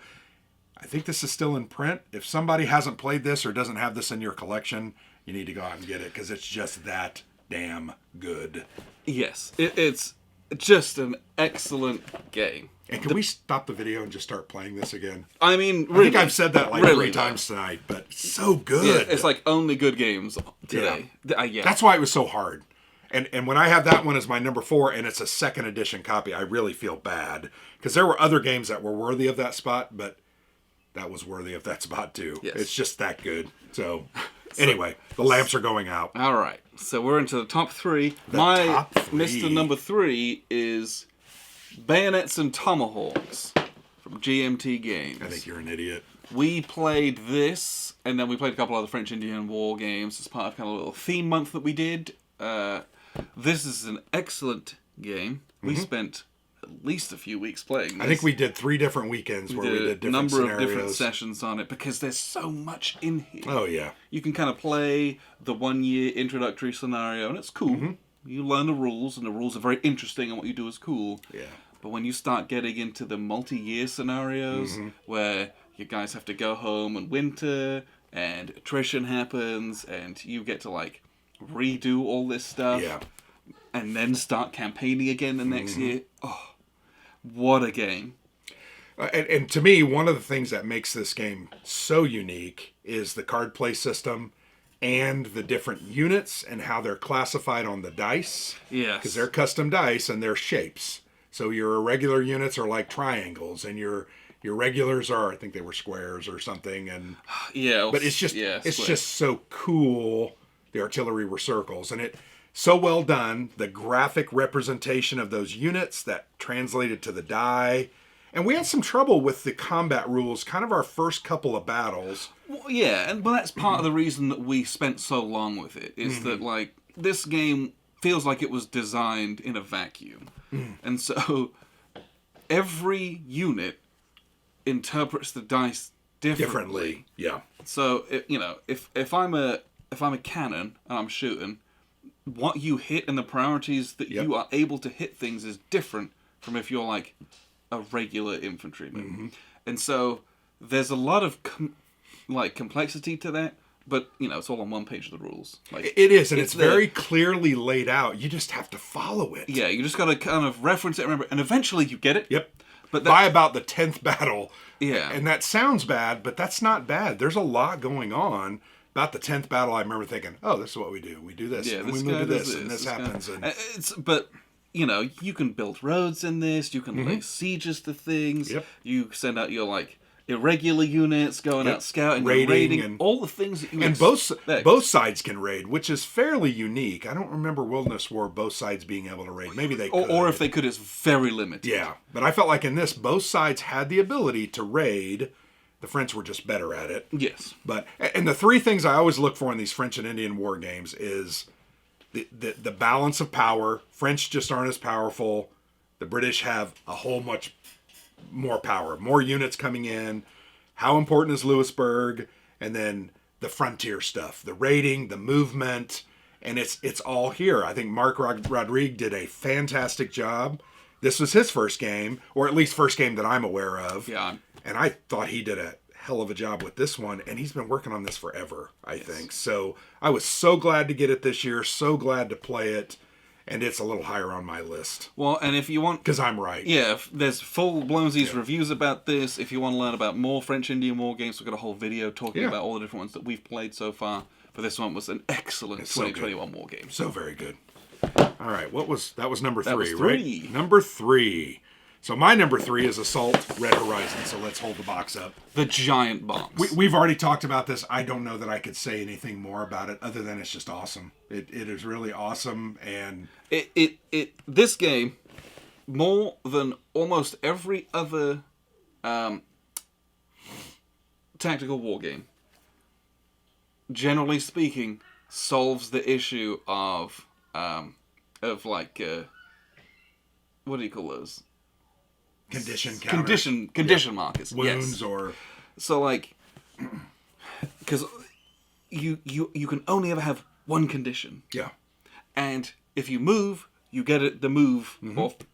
I think this is still in print. If somebody hasn't played this or doesn't have this in your collection, you need to go out and get it because it's just that damn good. Yes. It's just an excellent game. And can we stop the video and just start playing this again? I mean, really, I think I've said that like 3 times tonight, but so good. Yeah, it's like only good games today. Yeah. That's why it was so hard. And when I have that one as my number 4 and it's a second edition copy, I really feel bad. Because there were other games that were worthy of that spot, but that was worthy of that spot too. Yes. It's just that good. So anyway, the lamps are going out. All right. So we're into the top 3. Top 3. Mr. Number 3 is Bayonets and Tomahawks from GMT Games. I think you're an idiot. We played this, and then we played a couple other French Indian war games as part of kind of a little theme month that we did. This is an excellent game. We spent at least a few weeks playing this. I think we did 3 different weekends where we did different scenarios. A number of different sessions on it because there's so much in here. Oh, yeah. You can kind of play the 1-year introductory scenario, and it's cool. You learn the rules, and the rules are very interesting, and what you do is cool. Yeah. But when you start getting into the multi-year scenarios, where you guys have to go home in winter, and attrition happens, and you get to, like, redo all this stuff, and then start campaigning again the next year. Oh, what a game. And to me, one of the things that makes this game so unique is the card play system and the different units and how they're classified on the dice. Yes. Because they're custom dice and they're shapes. So your irregular units are like triangles, and your Your regulars are, I think they were squares or something, and yeah. But it's just so cool. The artillery were circles, and it so well done. The graphic representation of those units that translated to the die. And we had some trouble with the combat rules, kind of our first couple of battles. Well, yeah, but that's part of the reason that we spent so long with it, is that, like, this game feels like it was designed in a vacuum. And so every unit interprets the dice differently. Yeah. So, if I'm a cannon and I'm shooting, what you hit and the priorities that you are able to hit things is different from if you're, like, a regular infantryman. And so there's a lot of complexity to that, but it's all on one page of the rules. Like, it is, and it's very clearly laid out. You just have to follow it. Yeah, you just got to kind of reference it, remember, and eventually you get it. Yep. But by about the 10th battle, yeah, and that sounds bad, but that's not bad. There's a lot going on. About the 10th battle, I remember thinking, "Oh, this is what we do. We do this, and we move to this, and this happens." But you can build roads in this. You can lay sieges to things. Yep. You send out your irregular units going out scouting, raiding, and all the things that you and both sides can raid, which is fairly unique. I don't remember Wilderness War both sides being able to raid. Maybe they could. Or if they could, it's very limited. Yeah, but I felt like in this, both sides had the ability to raid. The French were just better at it. Yes. And the three things I always look for in these French and Indian war games is the balance of power. French just aren't as powerful. The British have a whole much more power, more units coming in. How important is Louisburg? And then the frontier stuff, the raiding, the movement, and it's all here. I think Mark Rodrigue did a fantastic job. This was his first game, or at least first game that I'm aware of. Yeah. And I thought he did a hell of a job with this one, and he's been working on this forever, I think. So I was so glad to get it this year, so glad to play it. And it's a little higher on my list. Well, and if you want... Because I'm right. Yeah, there's full-blown reviews about this. If you want to learn about more French-Indian war games, we've got a whole video talking about all the different ones that we've played so far. But this one was an excellent 2021 war game. So very good. All right, that was number 3, was 3. Right? Number 3. So my number 3 is Assault Red Horizon, so let's hold the box up. The giant box. We've already talked about this. I don't know that I could say anything more about it other than it's just awesome. It is really awesome, and... This game, more than almost every other tactical war game, generally speaking, solves the issue of what do you call those? Condition markers. Wounds or... So, because you can only ever have one condition. Yeah. And if you move, you get the move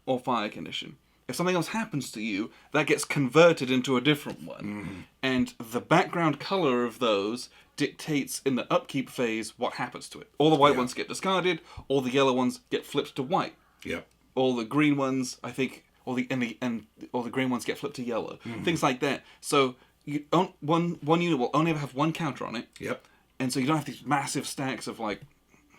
or fire condition. If something else happens to you, that gets converted into a different one. And the background color of those dictates in the upkeep phase what happens to it. All the white ones get discarded, all the yellow ones get flipped to white. Yep. All the green ones, I think, all the green ones get flipped to yellow. Things like that. So one unit will only ever have one counter on it. Yep. And so you don't have these massive stacks of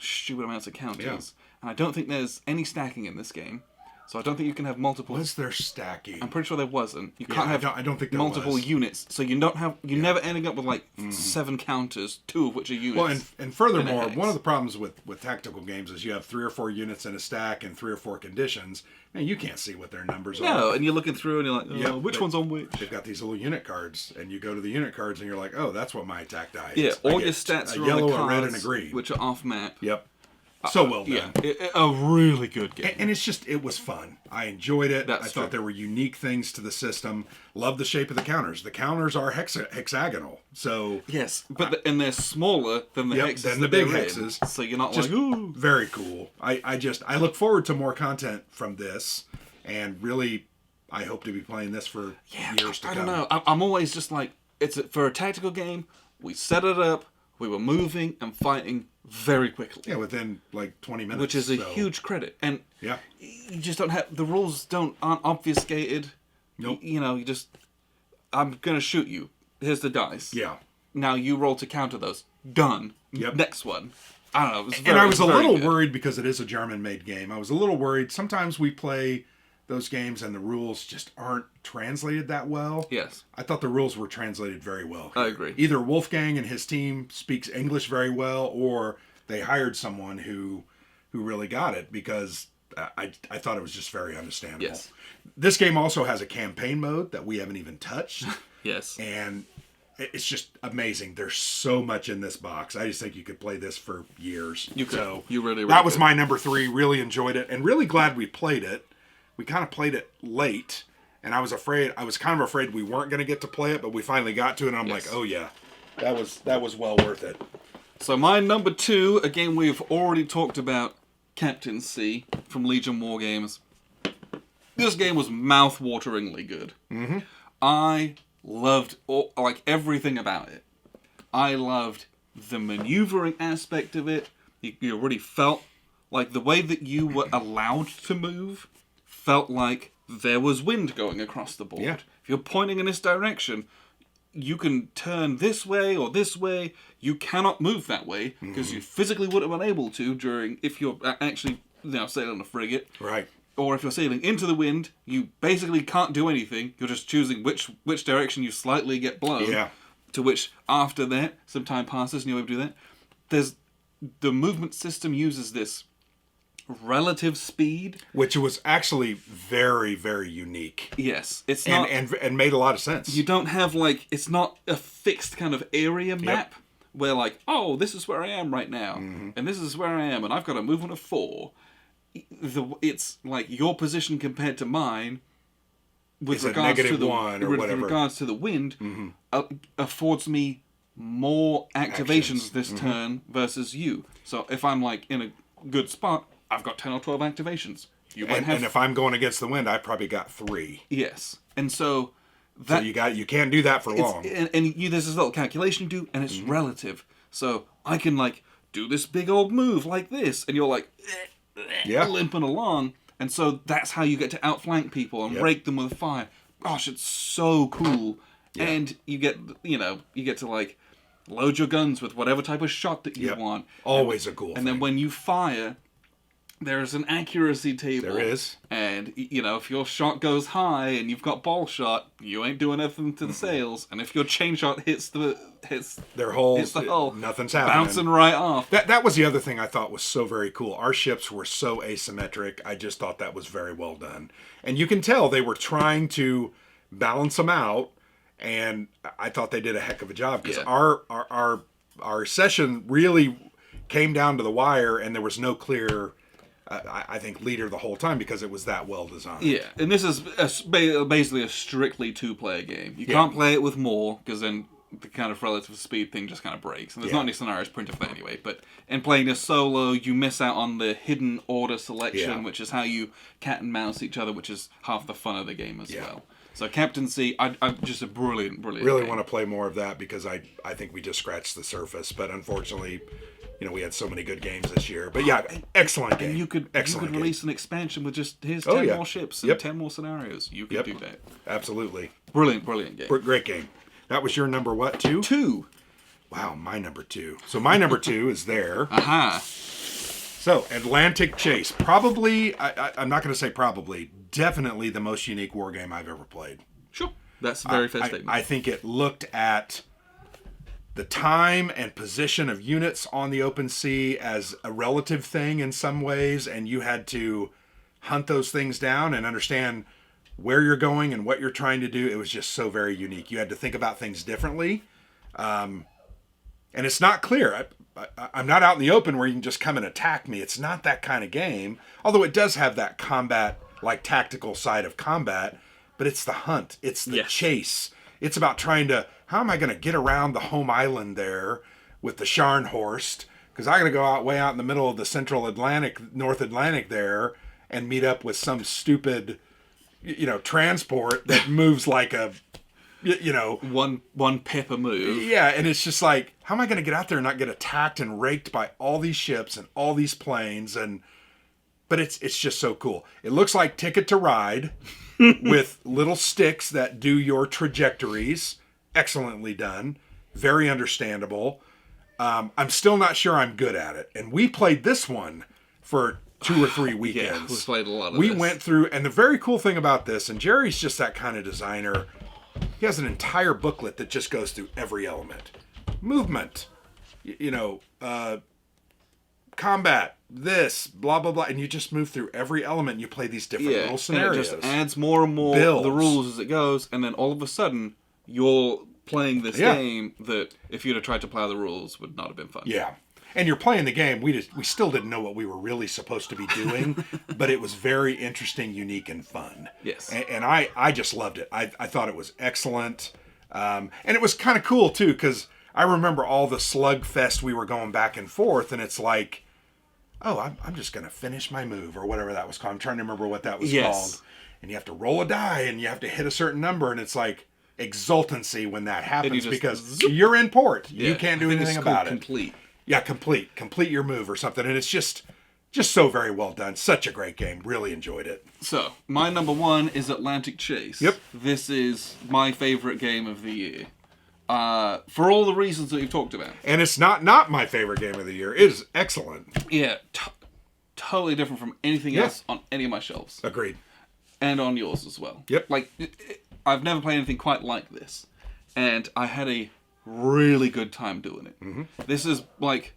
stupid amounts of counters. Yeah. And I don't think there's any stacking in this game. So I don't think you can have multiple. Was there stacking? I'm pretty sure there wasn't. You can't have I don't think there multiple was. units. So you don't have never ending up with 7 counters, 2 of which are units. Well, and furthermore, one of the problems with tactical games is you have 3 or 4 units in a stack and 3 or 4 conditions, and you can't see what their numbers are. No, and you're looking through and you're like, which one's on which? They've got these little unit cards, and you go to the unit cards and you're like, oh, that's what my attack die is. Yeah, all your stats are yellow, on the cards, a red, and a green, which are off map. Yep. So well done. Yeah, a really good game. And it was fun. I enjoyed it. That's I thought there were unique things to the system. Love the shape of the counters. The counters are hexagonal. So yes, but and they're smaller than the hexes. Than the big hexes. So you're not just ooh. Very cool. I look forward to more content from this, and really, I hope to be playing this for years to come. I don't know. I'm always just for a tactical game. We set it up. We were moving and fighting very quickly. Yeah, within 20 minutes. Which is a huge credit. And you just don't have... The rules aren't obfuscated. Nope. You just... I'm going to shoot you. Here's the dice. Yeah. Now you roll to counter those. Done. Yep. Next one. I don't know. And I was a little worried because it is a German-made game. I was a little worried. Sometimes we play those games and the rules just aren't translated that well. Yes. I thought the rules were translated very well. I agree. Either Wolfgang and his team speaks English very well, or they hired someone who really got it, because I thought it was just very understandable. Yes. This game also has a campaign mode that we haven't even touched. Yes. And it's just amazing. There's so much in this box. I just think you could play this for years. You could. So You really that was could. my number 3. Really enjoyed it, and really glad we played it. We kind of played it late, and I was kind of afraid we weren't going to get to play it, but we finally got to it, and I'm like, oh yeah, that was well worth it. So my number 2, again, we've already talked about Captain C from Legion Wargames. This game was mouth-wateringly good. Mm-hmm. I loved everything about it. I loved the maneuvering aspect of it. You really felt like the way that you were allowed to move felt like there was wind going across the board. Yeah. If you're pointing in this direction, you can turn this way or this way. You cannot move that way because you physically wouldn't have been able to if you're actually sailing a frigate. Right. Or if you're sailing into the wind, you basically can't do anything. You're just choosing which direction you slightly get blown. Yeah. To which, after that, some time passes and you're able to do that. The movement system uses this relative speed, which was actually very, very unique. Yes, it's not, and made a lot of sense. You don't have it's not a fixed kind of area map where this is where I am right now, and this is where I am, and I've got a movement of 4. It's like your position compared to mine, with regards to the -1 or whatever. With regards to the wind, affords me more activations this turn versus you. So if I'm in a good spot, I've got 10 or 12 activations. And if I'm going against the wind, I've probably got 3. Yes, and so you can't do that for long. And there's this little calculation you do, and it's relative. So I can do this big old move like this, and you're limping along, and so that's how you get to outflank people and rake them with fire. Gosh, it's so cool. Yeah. And you get to load your guns with whatever type of shot that you want. Always a cool thing. And then when you fire, there's an accuracy table. There is. And, if your shot goes high and you've got ball shot, you ain't doing anything to the sails. And if your chain shot hits their holes, hits the hull, nothing's happening. Bouncing right off. That was the other thing I thought was so very cool. Our ships were so asymmetric. I just thought that was very well done. And you can tell they were trying to balance them out, and I thought they did a heck of a job, because our session really came down to the wire, and there was no clear I think leader the whole time, because it was that well designed. Yeah, and this is basically a strictly 2-player game. You can't play it with more, because then the kind of relative speed thing just kind of breaks. And there's not any scenarios printed for that anyway. But in playing this solo, you miss out on the hidden order selection, which is how you cat and mouse each other, which is half the fun of the game as well. So Captain C, I'm just a brilliant really game. Want to play more of that, because I think we just scratched the surface. But unfortunately, we had so many good games this year. But yeah, excellent game. And you could release an expansion with just 10 more ships and 10 more scenarios. You could do that. Absolutely. Brilliant game. Great game. That was your number what, 2? 2. Wow, my number 2. So my number 2 is there. Aha. So, Atlantic Chase. Probably, I'm not going to say probably, definitely the most unique war game I've ever played. Sure. That's a very fair statement. I think it looked at the time and position of units on the open sea as a relative thing in some ways, and you had to hunt those things down and understand where you're going and what you're trying to do. It was just so very unique. You had to think about things differently. And it's not clear. I'm not out in the open where you can just come and attack me. It's not that kind of game. Although it does have that combat, tactical side of combat. But it's the hunt. It's the chase. It's about trying to, how am I going to get around the home island there with the Scharnhorst? Because I'm going to go way out in the middle of the Central Atlantic, North Atlantic there, and meet up with some stupid, transport that moves like a, one pip a move. Yeah, and it's just how am I going to get out there and not get attacked and raked by all these ships and all these planes? But it's just so cool. It looks like Ticket to Ride with little sticks that do your trajectories. Excellently done. Very understandable. I'm still not sure I'm good at it. And we played this one for 2 or 3 weekends. Yeah, we played a lot of We this. went through, and the very cool thing about this, and Jerry's just that kind of designer, he has an entire booklet that just goes through every element. Movement, combat, this, blah, blah, blah. And you just move through every element and you play these different little scenarios. And it just adds more and more the rules as it goes. And then all of a sudden, you're playing this game that if you'd have tried to play the rules would not have been fun. Yeah. And you're playing the game. We still didn't know what we were really supposed to be doing, but it was very interesting, unique, and fun. Yes. And I just loved it. I thought it was excellent. And it was kind of cool, too, because I remember all the slugfest we were going back and forth, and it's like, oh, I'm just going to finish my move, or whatever that was called. I'm trying to remember what that was called. And you have to roll a die, and you have to hit a certain number, and it's like exultancy when that happens, because you're in port. Yeah. You can't do anything about it. Complete. Yeah, complete your move or something, and it's just so very well done. Such a great game. Really enjoyed it. So my number 1 is Atlantic Chase. Yep. This is my favorite game of the year, for all the reasons that you've talked about. And it's not my favorite game of the year. It is excellent. Yeah, totally different from anything else on any of my shelves. Agreed. And on yours as well. Yep. Like I've never played anything quite like this, and I had a really good time doing it. Mm-hmm. This is like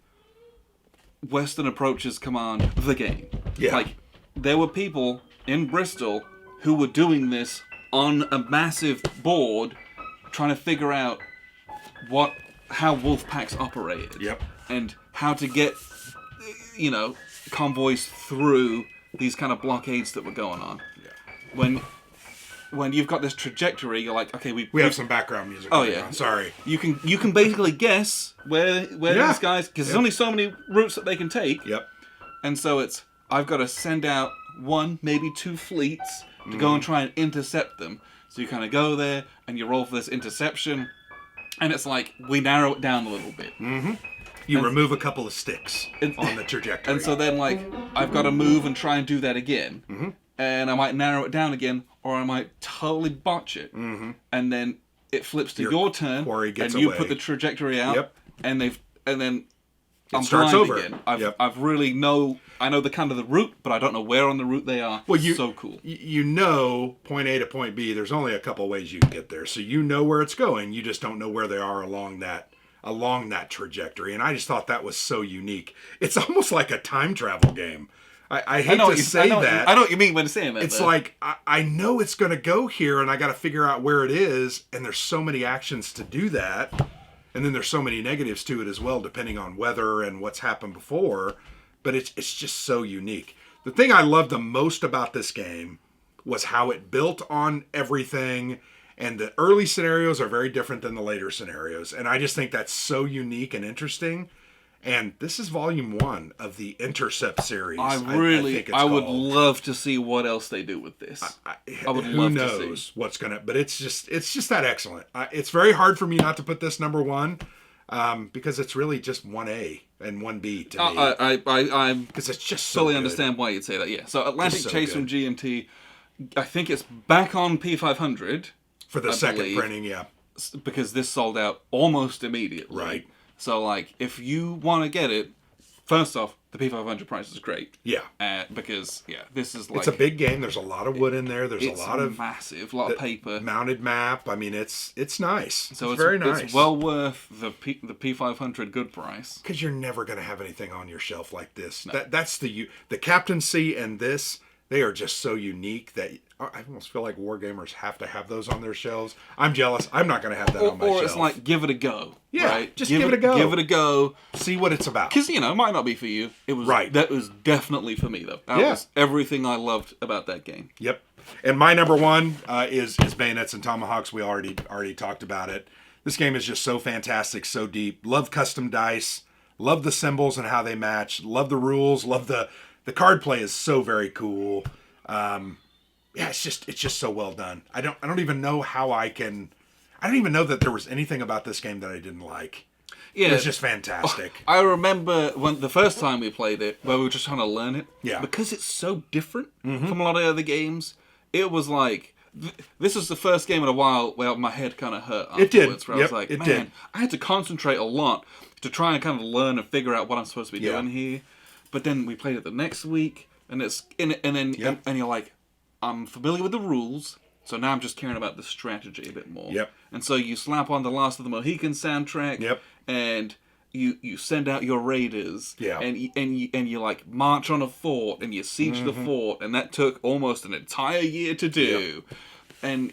Western Approaches Command, the game. Yeah. Like, there were people in Bristol who were doing this on a massive board, trying to figure out how wolf packs operated. Yep. And how to get, convoys through these kind of blockades that were going on. Yeah. When you've got this trajectory, you're like, okay, we have some background music. Oh yeah, on. Sorry. You can basically guess where these guys, because there's only so many routes that they can take. Yep. And so I've got to send out 1, maybe 2 fleets to go and try and intercept them. So you kind of go there and you roll for this interception, and it's like we narrow it down a little bit. Mm-hmm. You remove a couple of sticks on the trajectory, and so then I've got to move and try and do that again. Mm-hmm. And I might narrow it down again, or I might totally botch it. Mm-hmm. And then it flips to your turn, and you put the trajectory out, and then I'm starts blind over again. I know the kind of the route, but I don't know where on the route they are. Well, so cool. Point A to point B. There's only a couple ways you can get there, so you know where it's going. You just don't know where they are along that trajectory. And I just thought that was so unique. It's almost like a time travel game. I hate to say that. I know what you mean when saying that. It's like, I know it's going to go here, and I got to figure out where it is, and there's so many actions to do that, and then there's so many negatives to it as well, depending on weather and what's happened before, but it's just so unique. The thing I loved the most about this game was how it built on everything, and the early scenarios are very different than the later scenarios, and I just think that's so unique and interesting. And this is volume 1 of the Intercept series. I would love to see what else they do with this. I would love to see. Who knows what's gonna? But it's just that excellent. It's very hard for me not to put this number 1, because it's really just 1A and 1B to me. I because it's just so fully good. Understand why you'd say that. Yeah. So Atlantic Chase good. from GMT, I think it's back on P500 for the second printing. Yeah. Because this sold out almost immediately. Right. So, if you want to get it, first off, the P500 price is great. Yeah. Because, this is it's a big game. There's a lot of wood in there. There's a lot of... massive, a lot of paper. Mounted map. I mean, it's nice. So it's very nice. It's well worth the P500 good price. Because you're never going to have anything on your shelf like this. No. That's the Captaincy and this, they are just so unique that... I almost feel like wargamers have to have those on their shelves. I'm jealous. I'm not going to have that on my shelf. Or it's like, give it a go. Yeah, right? just give it a go. Give it a go. See what it's about. Because, it might not be for you. It was right. That was definitely for me, though. That was everything I loved about that game. Yep. And my number 1 is Bayonets and Tomahawks. We already talked about it. This game is just so fantastic, so deep. Love custom dice. Love the symbols and how they match. Love the rules. Love the card play is so very cool. Yeah, it's just so well done. I don't even know how I don't even know that there was anything about this game that I didn't like. Yeah, it was just fantastic. I remember when the first time we played it, where we were just trying to learn it. Yeah, because it's so different from a lot of other games. It was like this was the first game in a while where my head kind of hurt afterwards. It did. Where I was like, man, I had to concentrate a lot to try and kind of learn and figure out what I'm supposed to be doing here. But then we played it the next week. and and you're like, I'm familiar with the rules, so now I'm just caring about the strategy a bit more. Yep. And so you slap on the Last of the Mohican soundtrack. Yep. And you send out your raiders. Yeah. And you like march on a fort and you siege the fort, and that took almost an entire year to do. Yep. And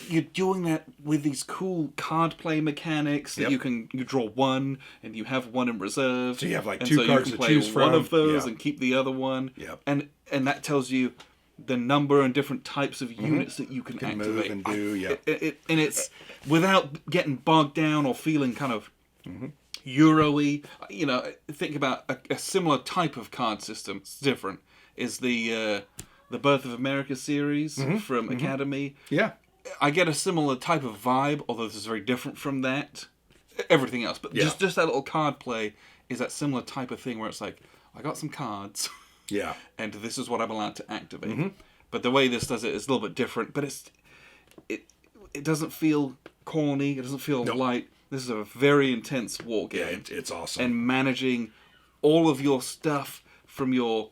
you're doing that with these cool card play mechanics that you draw one and you have one in reserve. So you have like two cards to choose from. One of those and keep the other one. Yep. And that tells you the number and different types of units that you can activate. Move and do, and it's without getting bogged down or feeling kind of Euro-y. You know, think about a similar type of card system. It's different. Is the Birth of America series from Academy. Yeah. I get a similar type of vibe, although this is very different from that. Everything else. But just that little card play is that similar type of thing where it's like, I got some cards. Yeah. And this is what I'm allowed to activate. But the way this does it is a little bit different. But it doesn't feel corny. It doesn't feel light. This is a very intense war game. Yeah, it's awesome. And managing all of your stuff from your,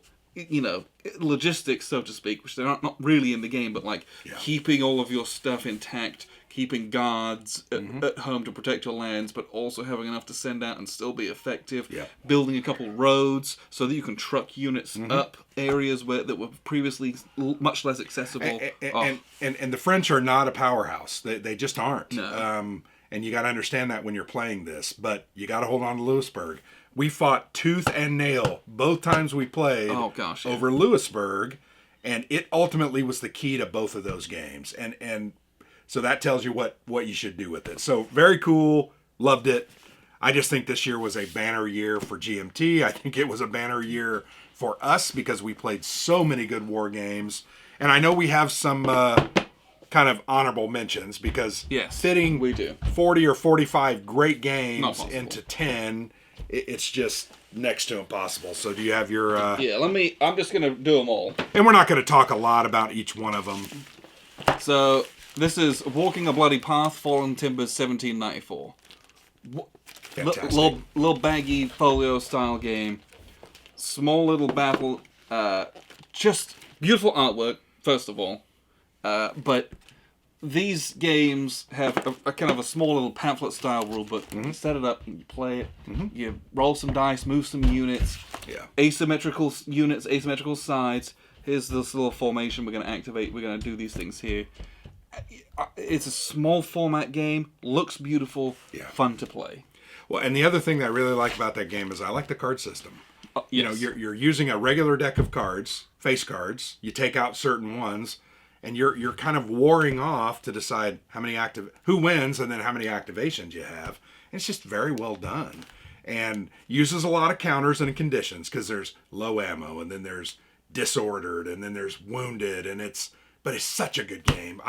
logistics, so to speak, which they're not really in the game, but like keeping all of your stuff intact, keeping guards at home to protect your lands, but also having enough to send out and still be effective. Yeah. Building a couple roads so that you can truck units up areas that were previously much less accessible. And the French are not a powerhouse. They just aren't. No. And you got to understand that when you're playing this. But you got to hold on to Louisburg. We fought tooth and nail both times we played over Louisburg, and it ultimately was the key to both of those games. And so that tells you what you should do with it. So very cool. Loved it. I just think this year was a banner year for GMT. I think it was a banner year for us because we played so many good war games. And I know we have some kind of honorable mentions because fitting we do 40 or 45 great games into 10, it's just next to impossible. So do you have your... I'm just going to do them all. And we're not going to talk a lot about each one of them. So this is Walking a Bloody Path, Fallen Timbers, 1794. Fantastic. Little baggy folio style game. Small little battle. Just beautiful artwork, first of all. But these games have a kind of a small little pamphlet style rulebook. You set it up, you play it, you roll some dice, move some units, asymmetrical units, asymmetrical sides. Here's this little formation we're going to activate. We're going to do these things here. It's a small format game, looks beautiful, fun to play. Well, and the other thing that I really like about that game is I like the card system. Yes. You know, you're using a regular deck of cards, face cards. You take out certain ones. And you're kind of warring off to decide who wins and then how many activations you have. And it's just very well done. And uses a lot of counters and conditions because there's low ammo and then there's disordered and then there's wounded but it's such a good game.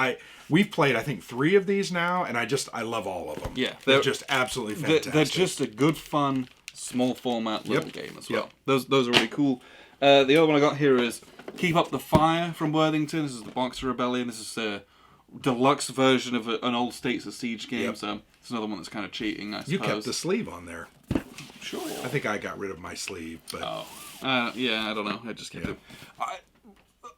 We've played I think 3 of these now and I love all of them. Yeah, they're just absolutely fantastic. They're just a good fun small format little game as well. Those are really cool. The other one I got here is Keep Up the Fire from Worthington. This is the Boxer Rebellion. This is a deluxe version of an old States of Siege game, so it's another one that's kind of cheating, I suppose. You kept the sleeve on there. Sure. I think I got rid of my sleeve, but... I don't know. I just kept it.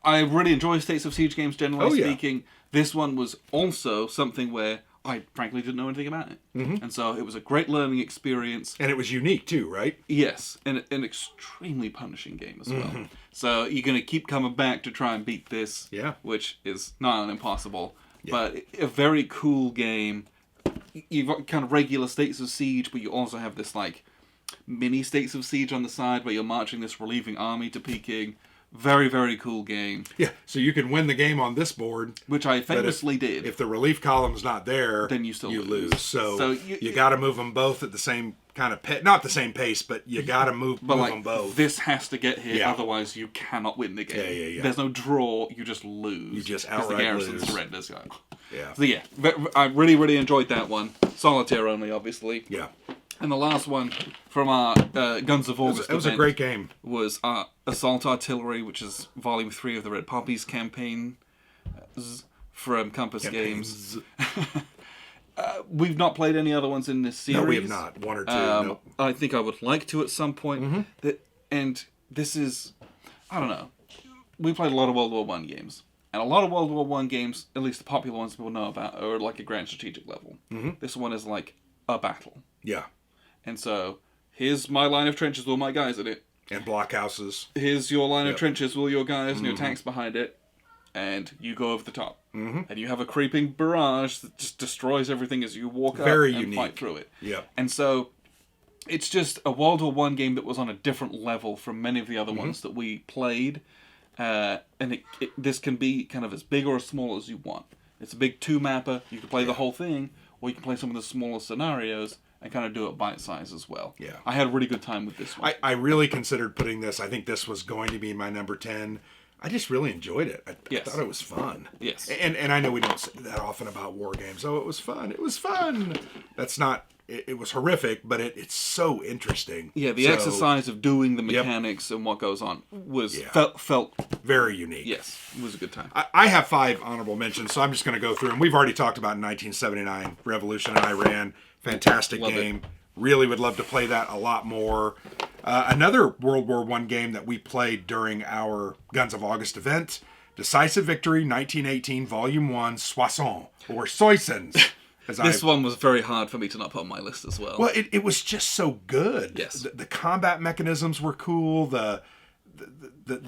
I really enjoy States of Siege games, generally speaking. This one was also something where I frankly didn't know anything about it. And so it was a great learning experience. And it was unique too, right? Yes, and an extremely punishing game as well. So you're going to keep coming back to try and beat this, which is not impossible. But a very cool game. You've got kind of regular States of Siege, but you also have this like mini States of Siege on the side where you're marching this relieving army to Peking. Very, very cool game. Yeah, so you can win the game on this board. Which I famously did. If the relief column's not there, then you lose. So you got to move them both at the same kind of pace. Not the same pace, but you got to move them both. This has to get here, otherwise you cannot win the game. Yeah. There's no draw, you just lose. You just outright lose. The garrison surrenders. Yeah. So I really, really enjoyed that one. Solitaire only, obviously. Yeah. And the last one from our Guns of August It was a great game. Was Assault Artillery, which is Volume 3 of the Red Poppies campaign from Compass Games. We've not played any other ones in this series. No, we have not. 1 or 2, no. I think I would like to at some point. And this is, I don't know. we played a lot of World War One games. And a lot of World War One games, at least the popular ones people know about, are like a grand strategic level. Mm-hmm. This one is like a battle. Yeah. And so, here's my line of trenches with all my guys in it. And blockhouses. Here's your line of trenches with all your guys and your tanks behind it. And you go over the top. Mm-hmm. And you have a creeping barrage that just destroys everything as you walk up and fight through it. Yep. And so, it's just a World War One game that was on a different level from many of the other ones that we played. And this can be kind of as big or as small as you want. It's a big 2-mapper. You can play the whole thing, or you can play some of the smaller scenarios and kind of do it bite-size as well. Yeah. I had a really good time with this one. I really considered putting this. I think this was going to be my number 10. I just really enjoyed it. I thought it was fun. Yes. And I know we don't say that often about war games. Oh, it was fun. It was fun. That's not... It was horrific, but it's so interesting. Yeah, the exercise of doing the mechanics and what goes on was felt very unique. Yes, it was a good time. I have 5 honorable mentions, so I'm just going to go through them. We've already talked about 1979 Revolution in Iran. Fantastic game. Really would love to play that a lot more. Another World War I game that we played during our Guns of August event, Decisive Victory 1918 Volume 1, Soissons, or Soissons. This one was very hard for me to not put on my list as well. Well, it was just so good. Yes. The combat mechanisms were cool. The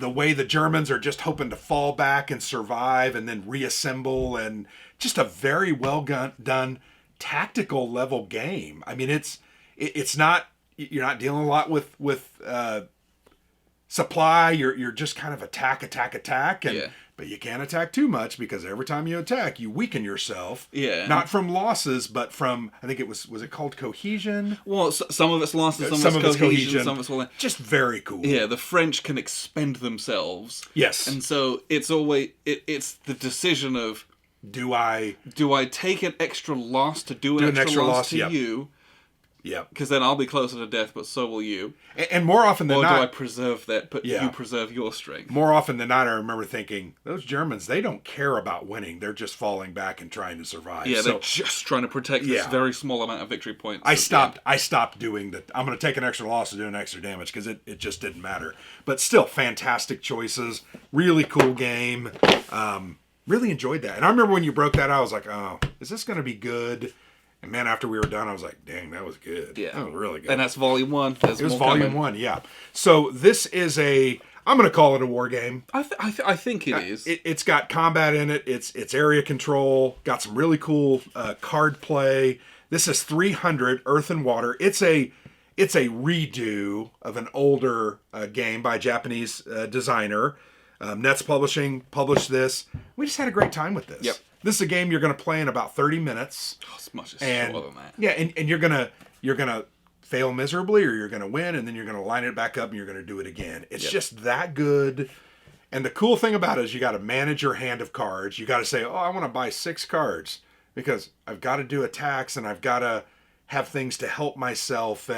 way the Germans are just hoping to fall back and survive and then reassemble, and just a very well done tactical level game. I mean, it's not, you're not dealing a lot with supply. You're just kind of attack, and but you can't attack too much, because every time you attack, you weaken yourself. Yeah. Not from losses, but from, I think it was it called cohesion? Well, some of it's losses, some of it's cohesion, some of it's... Just very cool. Yeah, the French can expend themselves. Yes. And so it's always, it's the decision of, do I take an extra loss to do an extra loss to you? Yeah, because then I'll be closer to death, but so will you. And more often than not, or do I preserve that, but you preserve your strength? More often than not, I remember thinking, those Germans, they don't care about winning. They're just falling back and trying to survive. Yeah, they're just trying to protect this very small amount of victory points. I stopped doing that. I'm going to take an extra loss to do an extra damage, because it just didn't matter. But still, fantastic choices. Really cool game. Really enjoyed that. And I remember when you broke that, I was like, oh, is this going to be good? And man, after we were done, I was like, dang, that was good. Yeah. That was really good. And that's Volume 1. It was Volume 1, yeah. So this is I'm going to call it a war game. I think it is. It's got combat in it. It's area control. Got some really cool card play. This is 300 Earth and Water. It's a redo of an older game by a Japanese designer. Nets Publishing published this. We just had a great time with this. Yep. This is a game you're going to play in about 30 minutes. Oh, it's much shorter than that. Yeah, and you're gonna fail miserably, or you're gonna win, and then you're gonna line it back up and you're gonna do it again. It's just that good. And the cool thing about it is you got to manage your hand of cards. You got to say, oh, I want to buy 6 cards because I've got to do attacks and I've got to have things to help myself,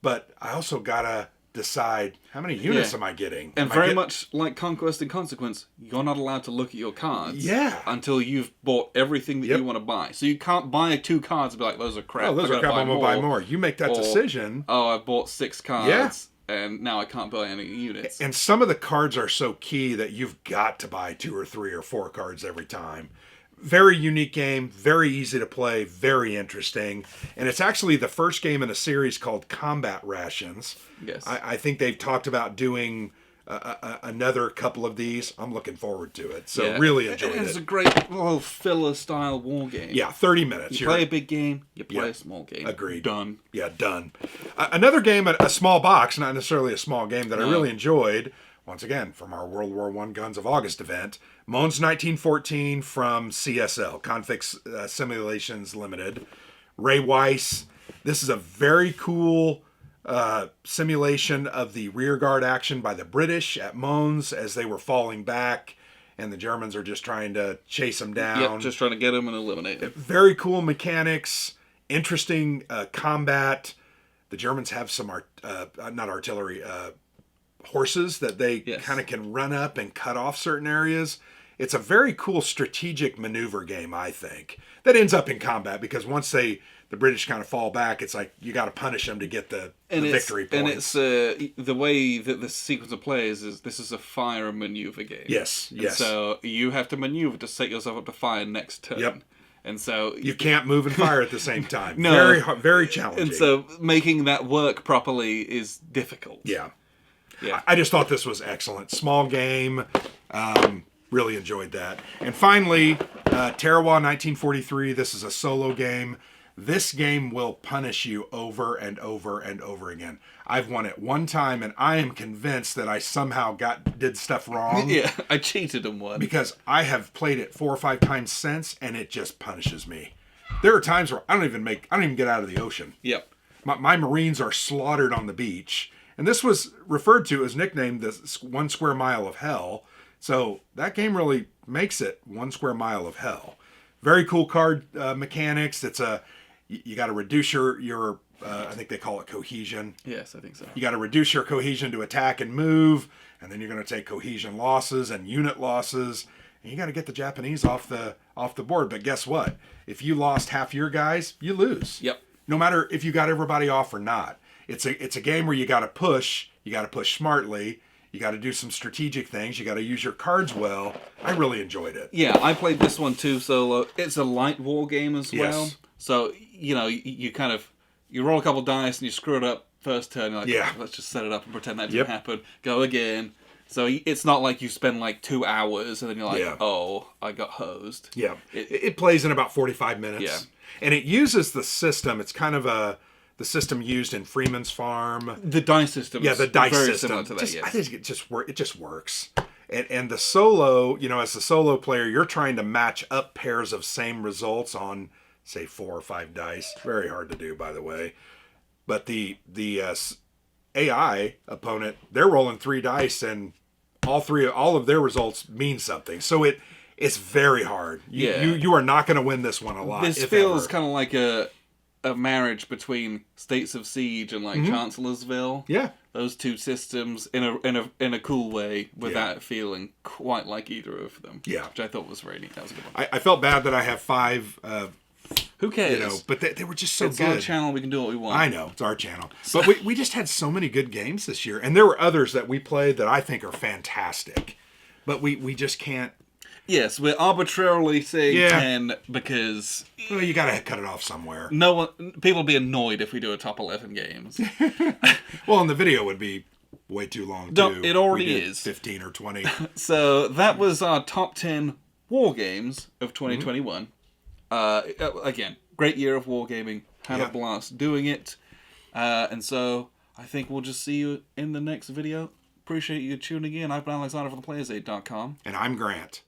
but I also got to decide how many units am I getting. And very much like Conquest and Consequence, you're not allowed to look at your cards until you've bought everything that you want to buy. So you can't buy 2 cards and be like, those are crap. Oh, those are crap, I'm going to buy more. You make that decision. Oh, I bought 6 cards and now I can't buy any units. And some of the cards are so key that you've got to buy 2 or 3 or 4 cards every time. Very unique game, very easy to play, very interesting. And it's actually the first game in a series called Combat Rations. Yes. I think they've talked about doing another couple of these. I'm looking forward to it. So really enjoyed it. It's a great little filler-style war game. Yeah, 30 minutes. You play a big game, you play a small game. Agreed. Done. Yeah, done. Another game, a small box, not necessarily a small game, that I really enjoyed, once again, from our World War I Guns of August event, Mons 1914 from CSL, Conflict Simulations Limited. Ray Weiss. This is a very cool simulation of the rearguard action by the British at Mons as they were falling back, and the Germans are just trying to chase them down. Yep, just trying to get them and eliminate them. Very cool mechanics, interesting combat. The Germans have some, not artillery, horses that they kind of can run up and cut off certain areas. It's a very cool strategic maneuver game, I think, that ends up in combat, because once the the British kind of fall back. It's like you got to punish them to get the victory points. And it's the way that the sequence of plays is this is a fire and maneuver game. Yes, and yes. So you have to maneuver to set yourself up to fire next turn. Yep. And so you can't move and fire at the same time. No. Very hard, very challenging. And so making that work properly is difficult. Yeah. Yeah. I just thought this was excellent. Small game. Really enjoyed that. And finally, Tarawa 1943. This is a solo game. This game will punish you over and over and over again. I've won it one time, and I am convinced that I somehow did stuff wrong. Yeah, I cheated and won. Because I have played it 4 or 5 times since, and it just punishes me. There are times where I don't even get out of the ocean. Yep. My Marines are slaughtered on the beach. And this was referred to as nicknamed the 1 square mile of hell. So that game really makes it 1 square mile of hell. Very cool card mechanics. It's you got to reduce your I think they call it cohesion. Yes, I think so. You got to reduce your cohesion to attack and move, and then you're going to take cohesion losses and unit losses, and you got to get the Japanese off the board. But guess what? If you lost half your guys, you lose. Yep. No matter if you got everybody off or not. It's a game where you got to push. You got to push smartly. You got to do some strategic things. You got to use your cards well. I really enjoyed it. Yeah, I played this one too solo. It's a light war game as well. Yes. So, you kind of, you roll a couple dice and you screw it up first turn. You're like, Yeah. let's just set it up and pretend that didn't happen. Go again. So it's not like you spend like 2 hours and then you're like, oh, I got hosed. Yeah. It plays in about 45 minutes. Yeah. And it uses the system. It's kind of the system used in Freeman's Farm. The dice system. Yeah, the dice very system. Similar to that, yes. I think it just works. And the solo, as the solo player, you're trying to match up pairs of same results on, say, 4 or 5 dice. Very hard to do, by the way. But the AI opponent, they're rolling 3 dice, and all of their results mean something. So it's very hard. You are not going to win this one a lot. This feels kind of like a marriage between States of Siege and like Chancellorsville. Yeah. Those two systems in a cool way without feeling quite like either of them. Yeah. Which I thought was very neat. That was a good one. I felt bad that I have 5. Who cares? But they were just so it's good. It's our channel. We can do what we want. I know. It's our channel. But we just had so many good games this year. And there were others that we played that I think are fantastic. But we just can't. Yes, we're arbitrarily saying 10 because... Well, you got to cut it off somewhere. People will be annoyed if we do a top 11 games. Well, and the video would be way too long, too. It already is. 15 or 20. So that was our top 10 war games of 2021. Again, great year of wargaming. Had a blast doing it. And so I think we'll just see you in the next video. Appreciate you tuning in. I've been Alexander from theplayersaid.com. And I'm Grant.